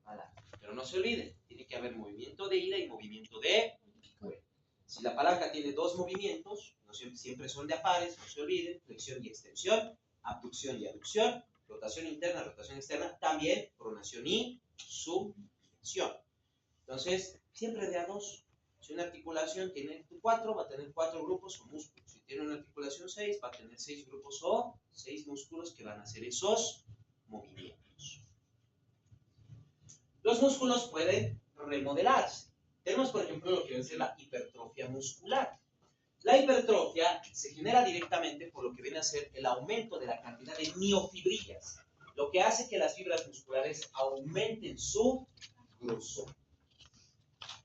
palanca. Pero no se olviden, tiene que haber movimiento de ida y movimiento de vuelta. Si la palanca tiene 2 movimientos, no siempre son de a pares, no se olviden, flexión y extensión, abducción y aducción, rotación interna, rotación externa, también pronación y subflexión. Entonces, siempre de a 2. Si una articulación tiene 4, va a tener 4 grupos o músculos. Si tiene una articulación 6, va a tener 6 grupos o 6 músculos que van a hacer esos movimientos. Los músculos pueden remodelarse. Tenemos, por ejemplo, lo que viene a ser la hipertrofia muscular. La hipertrofia se genera directamente por lo que viene a ser el aumento de la cantidad de miofibrillas, lo que hace que las fibras musculares aumenten su grosor.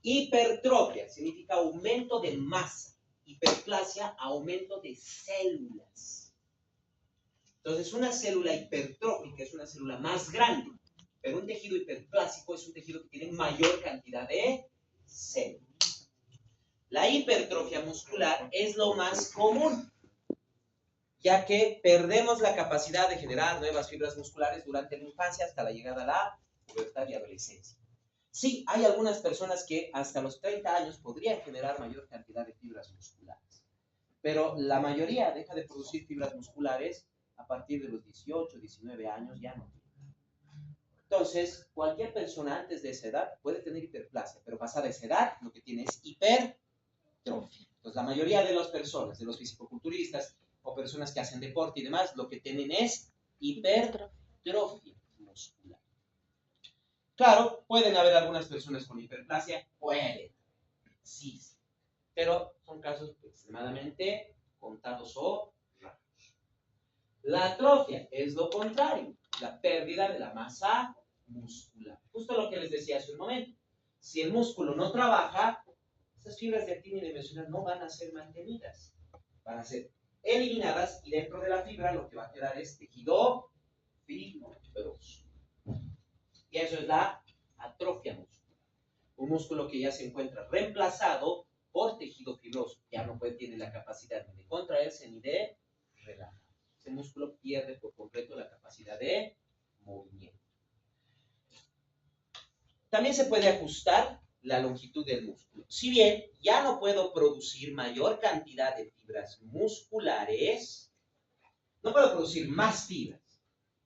Hipertrofia significa aumento de masa. Hiperplasia, aumento de células. Entonces, una célula hipertrófica es una célula más grande, pero un tejido hiperplásico es un tejido que tiene mayor cantidad de células. La hipertrofia muscular es lo más común, ya que perdemos la capacidad de generar nuevas fibras musculares durante la infancia hasta la llegada a la pubertad y adolescencia. Sí, hay algunas personas que hasta los 30 años podrían generar mayor cantidad de fibras musculares, pero la mayoría deja de producir fibras musculares a partir de los 18, 19 años, ya no. Entonces, cualquier persona antes de esa edad puede tener hiperplasia, pero pasada esa edad lo que tiene es hipertrofia. Entonces, la mayoría de las personas, de los fisicoculturistas o personas que hacen deporte y demás, lo que tienen es hipertrofia muscular. Claro, pueden haber algunas personas con hiperplasia, pueden, sí, pero son casos extremadamente contados o raros. La atrofia es lo contrario, la pérdida de la masa muscular. Justo lo que les decía hace un momento. Si el músculo no trabaja, esas fibras de actina y dimensional no van a ser mantenidas, van a ser eliminadas y dentro de la fibra lo que va a quedar es tejido fibroso. Y eso es la atrofia muscular. Un músculo que ya se encuentra reemplazado por tejido fibroso. Ya no tiene la capacidad ni de contraerse ni de relajar. Ese músculo pierde por completo la capacidad de movimiento. También se puede ajustar la longitud del músculo. Si bien ya no puedo producir mayor cantidad de fibras musculares, no puedo producir más fibras,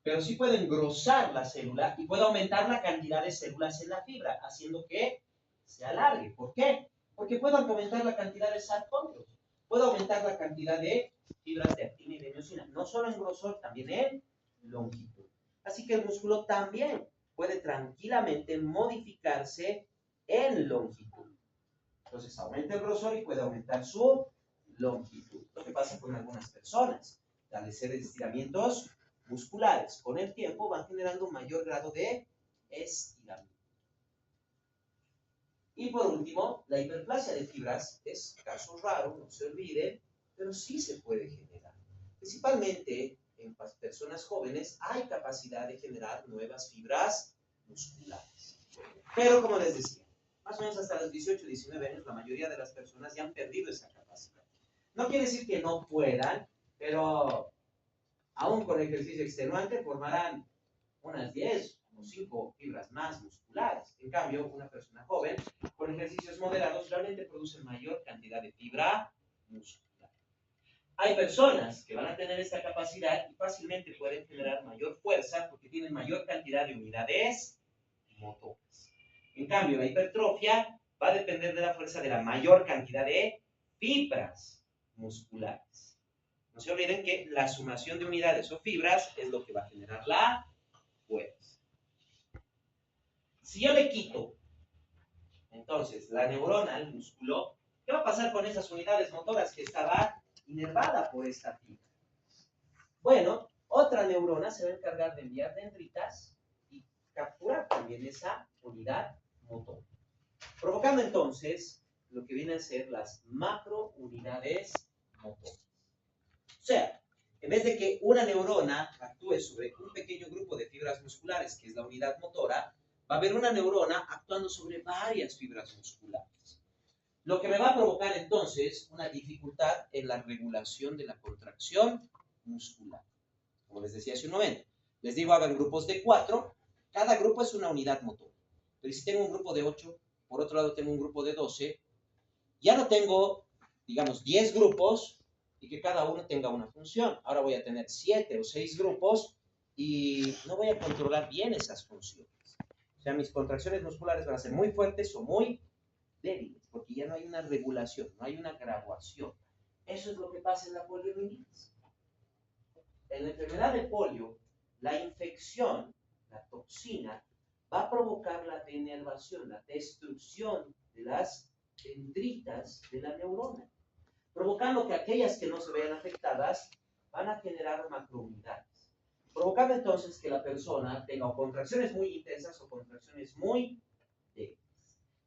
pero sí puedo engrosar la célula y puedo aumentar la cantidad de células en la fibra, haciendo que se alargue. ¿Por qué? Porque puedo aumentar la cantidad de sarcómeros, puedo aumentar la cantidad de fibras de actina y de miosina, no solo en grosor, también en longitud. Así que el músculo también puede tranquilamente modificarse en longitud. Entonces aumenta el grosor y puede aumentar su longitud. Lo que pasa con algunas personas, al hacer estiramientos musculares, con el tiempo van generando un mayor grado de estiramiento. Y por último, la hiperplasia de fibras es caso raro, no se olviden, pero sí se puede generar. Principalmente en personas jóvenes hay capacidad de generar nuevas fibras musculares. Pero como les decía, más o menos hasta los 18, 19 años, la mayoría de las personas ya han perdido esa capacidad. No quiere decir que no puedan, pero aún con ejercicio extenuante formarán unas 10 o 5 fibras más musculares. En cambio, una persona joven con ejercicios moderados realmente produce mayor cantidad de fibra muscular. Hay personas que van a tener esta capacidad y fácilmente pueden generar mayor fuerza porque tienen mayor cantidad de unidades motoras. En cambio, la hipertrofia va a depender de la fuerza de la mayor cantidad de fibras musculares. No se olviden que la sumación de unidades o fibras es lo que va a generar la fuerza. Si yo le quito, entonces, la neurona al músculo, ¿qué va a pasar con esas unidades motoras que estaba inervada por esta fibra? Bueno, otra neurona se va a encargar de enviar dendritas y capturar también esa unidad motora, provocando entonces lo que vienen a ser las macrounidades motoras. O sea, en vez de que una neurona actúe sobre un pequeño grupo de fibras musculares, que es la unidad motora, va a haber una neurona actuando sobre varias fibras musculares. Lo que me va a provocar entonces una dificultad en la regulación de la contracción muscular. Como les decía hace un momento, les digo hagan grupos de 4, cada grupo es una unidad motora. Pero si tengo un grupo de 8, por otro lado tengo un grupo de 12, ya no tengo, digamos, 10 grupos y que cada uno tenga una función. Ahora voy a tener 7 o 6 grupos y no voy a controlar bien esas funciones. O sea, mis contracciones musculares van a ser muy fuertes o muy débiles, porque ya no hay una regulación, no hay una graduación. Eso es lo que pasa en la poliomielitis. En la enfermedad de polio, la infección, la toxina, va a provocar la denervación, la destrucción de las dendritas de la neurona, provocando que aquellas que no se vean afectadas van a generar macrounidades, provocando entonces que la persona tenga o contracciones muy intensas o contracciones muy débiles.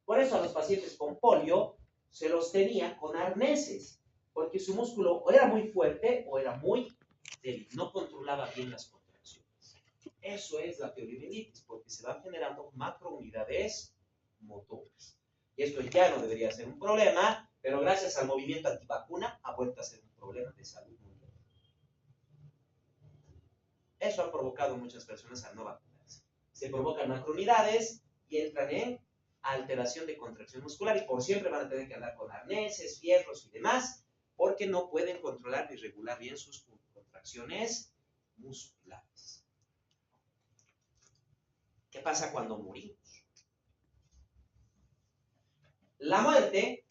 Por eso a los pacientes con polio se los tenía con arneses, porque su músculo o era muy fuerte o era muy débil, no controlaba bien las contracciones. Eso es la poliomielitis, porque se van generando macrounidades motoras. Y esto ya no debería ser un problema, pero gracias al movimiento antivacuna ha vuelto a ser un problema de salud mundial. Eso ha provocado muchas personas a no vacunarse. Se provocan macrounidades y entran en alteración de contracción muscular y por siempre van a tener que andar con arneses, fierros y demás, porque no pueden controlar ni regular bien sus contracciones musculares. ¿Qué pasa cuando morimos? La muerte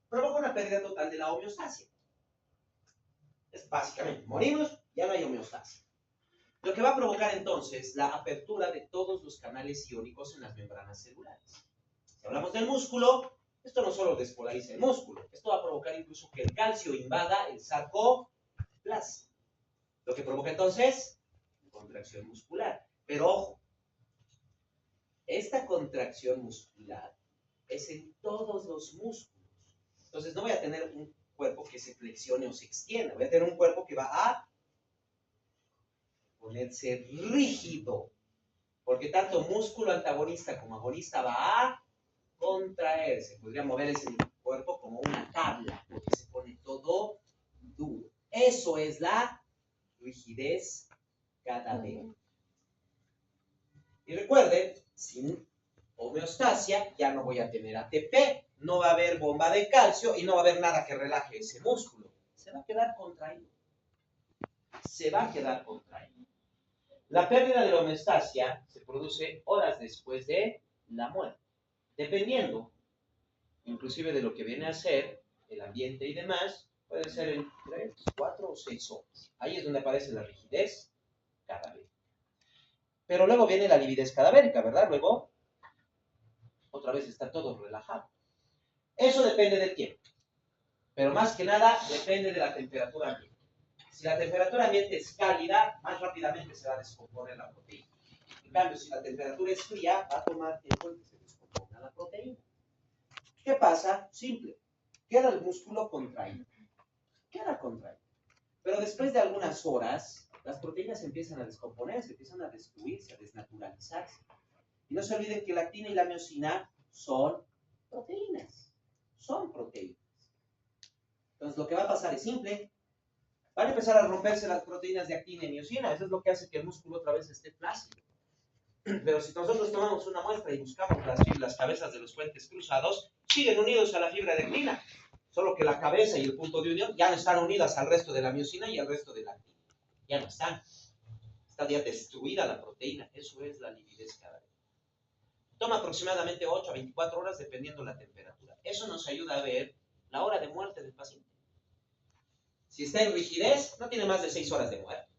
provoca una pérdida total de la homeostasia. Es básicamente, morimos, ya no hay homeostasia. Lo que va a provocar entonces la apertura de todos los canales iónicos en las membranas celulares. Si hablamos del músculo, esto no solo despolariza el músculo, esto va a provocar incluso que el calcio invada el sarcoplasma. Lo que provoca entonces contracción muscular. Pero ojo, esta contracción muscular es en todos los músculos. Entonces no voy a tener un cuerpo que se flexione o se extienda, voy a tener un cuerpo que va a ponerse rígido, porque tanto músculo antagonista como agonista va a contraerse. Podría mover ese cuerpo como una tabla, porque se pone todo duro. Eso es la rigidez cadavérica. Y recuerden, sin homeostasia ya no voy a tener ATP, no va a haber bomba de calcio y no va a haber nada que relaje ese músculo. Se va a quedar contraído. Se va a quedar contraído. La pérdida de la homeostasia se produce horas después de la muerte, dependiendo inclusive de lo que viene a ser el ambiente y demás, puede ser en 3, 4 o 6 horas. Ahí es donde aparece la rigidez cadavérica. Pero luego viene la lividez cadavérica, ¿verdad? Luego, otra vez está todo relajado. Eso depende del tiempo. Pero más que nada, depende de la temperatura ambiente. Si la temperatura ambiente es cálida, más rápidamente se va a descomponer la proteína. En cambio, si la temperatura es fría, va a tomar tiempo en que se descomponga la proteína. ¿Qué pasa? Simple. Queda el músculo contraído. Queda contraído. Pero después de algunas horas, las proteínas empiezan a descomponerse, empiezan a destruirse, a desnaturalizarse. Y no se olviden que la actina y la miosina son proteínas. Son proteínas. Entonces, lo que va a pasar es simple. Van a empezar a romperse las proteínas de actina y miosina. Eso es lo que hace que el músculo otra vez esté flácido. Pero si nosotros tomamos una muestra y buscamos las cabezas de los puentes cruzados, siguen unidos a la fibra de actina. Solo que la cabeza y el punto de unión ya no están unidas al resto de la miosina y al resto de la actina. Ya no están. Está ya destruida la proteína. Eso es la lividez cadavérica. Toma aproximadamente 8 a 24 horas dependiendo la temperatura. Eso nos ayuda a ver la hora de muerte del paciente. Si está en rigidez, no tiene más de 6 horas de muerte.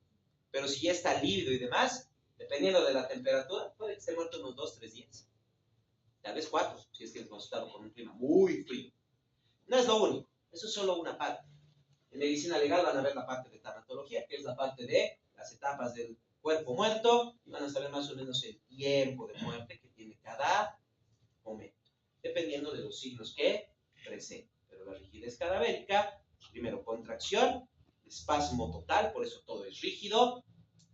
Pero si ya está lívido y demás, dependiendo de la temperatura, puede que esté muerto unos 2-3 días. Tal vez 4, si es que hemos estado con un clima muy frío. No es lo único, eso es solo una parte. En medicina legal van a ver la parte de tanatología, que es la parte de las etapas del cuerpo muerto, y van a saber más o menos el tiempo de muerte que tiene cada momento, dependiendo de los signos que presenta. Pero la rigidez cadavérica, primero contracción, espasmo total, por eso todo es rígido,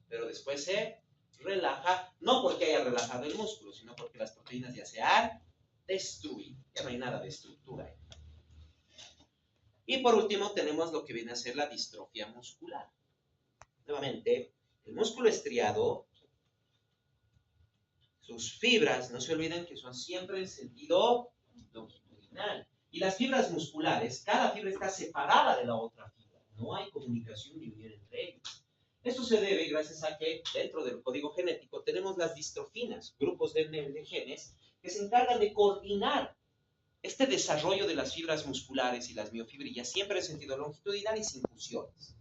pero después se relaja, no porque haya relajado el músculo, sino porque las proteínas ya se han destruido, ya no hay nada de estructura ahí. Y por último tenemos lo que viene a ser la distrofia muscular. Nuevamente, el músculo estriado, sus fibras, no se olviden que son siempre en sentido longitudinal. Y las fibras musculares, cada fibra está separada de la otra fibra. No hay comunicación ni unión entre ellas. Esto se debe gracias a que dentro del código genético tenemos las distrofinas, grupos de genes que se encargan de coordinar este desarrollo de las fibras musculares y las miofibrillas, siempre en sentido longitudinal y sin fusiones.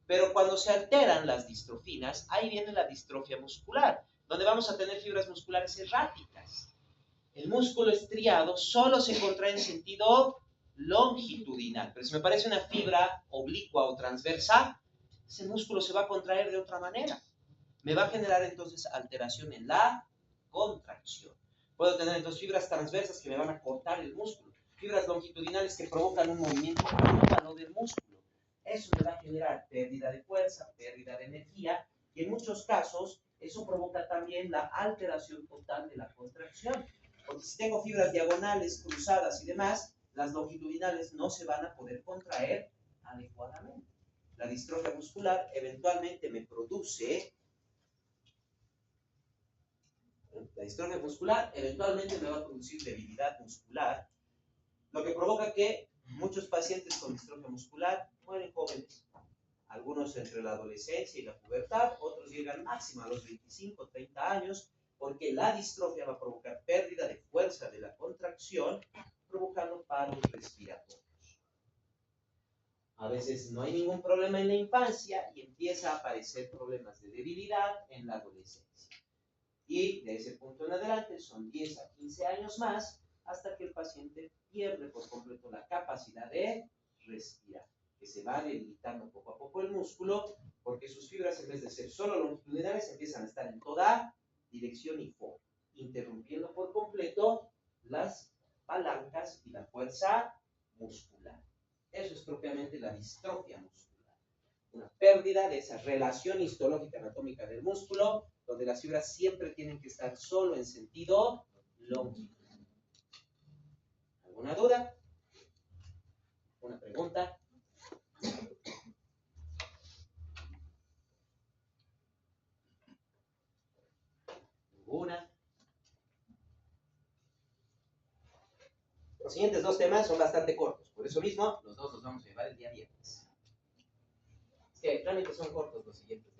Pero cuando se alteran las distrofinas, ahí viene la distrofia muscular, donde vamos a tener fibras musculares erráticas. El músculo estriado solo se contrae en sentido longitudinal, pero si me parece una fibra oblicua o transversa, ese músculo se va a contraer de otra manera. Me va a generar entonces alteración en la contracción. Puedo tener entonces fibras transversas que me van a cortar el músculo, fibras longitudinales que provocan un movimiento anómalo del músculo. Eso me va a generar pérdida de fuerza, pérdida de energía, y en muchos casos eso provoca también la alteración total de la contracción. Porque si tengo fibras diagonales, cruzadas y demás, las longitudinales no se van a poder contraer adecuadamente. La distrofia muscular eventualmente me produce va a producir debilidad muscular, lo que provoca que muchos pacientes con distrofia muscular mueren jóvenes. Algunos entre la adolescencia y la pubertad, otros llegan máximo a los 25, 30 años, porque la distrofia va a provocar pérdida de fuerza de la contracción, provocando paros respiratorios. A veces no hay ningún problema en la infancia y empieza a aparecer problemas de debilidad en la adolescencia. Y de ese punto en adelante son 10 a 15 años más hasta que el paciente pierde por completo la capacidad de respirar, que se va debilitando poco a poco el músculo porque sus fibras, en vez de ser solo longitudinales, empiezan a estar en toda dirección y forma, interrumpiendo por completo las palancas y la fuerza muscular. Eso es propiamente la distrofia muscular, una pérdida de esa relación histológica anatómica del músculo, donde las fibras siempre tienen que estar solo en sentido longitudinal. ¿Alguna duda? ¿Una pregunta? ¿Ninguna? Los siguientes dos temas son bastante cortos, por eso mismo los dos los vamos a llevar el día viernes. Es que realmente son cortos los siguientes dos.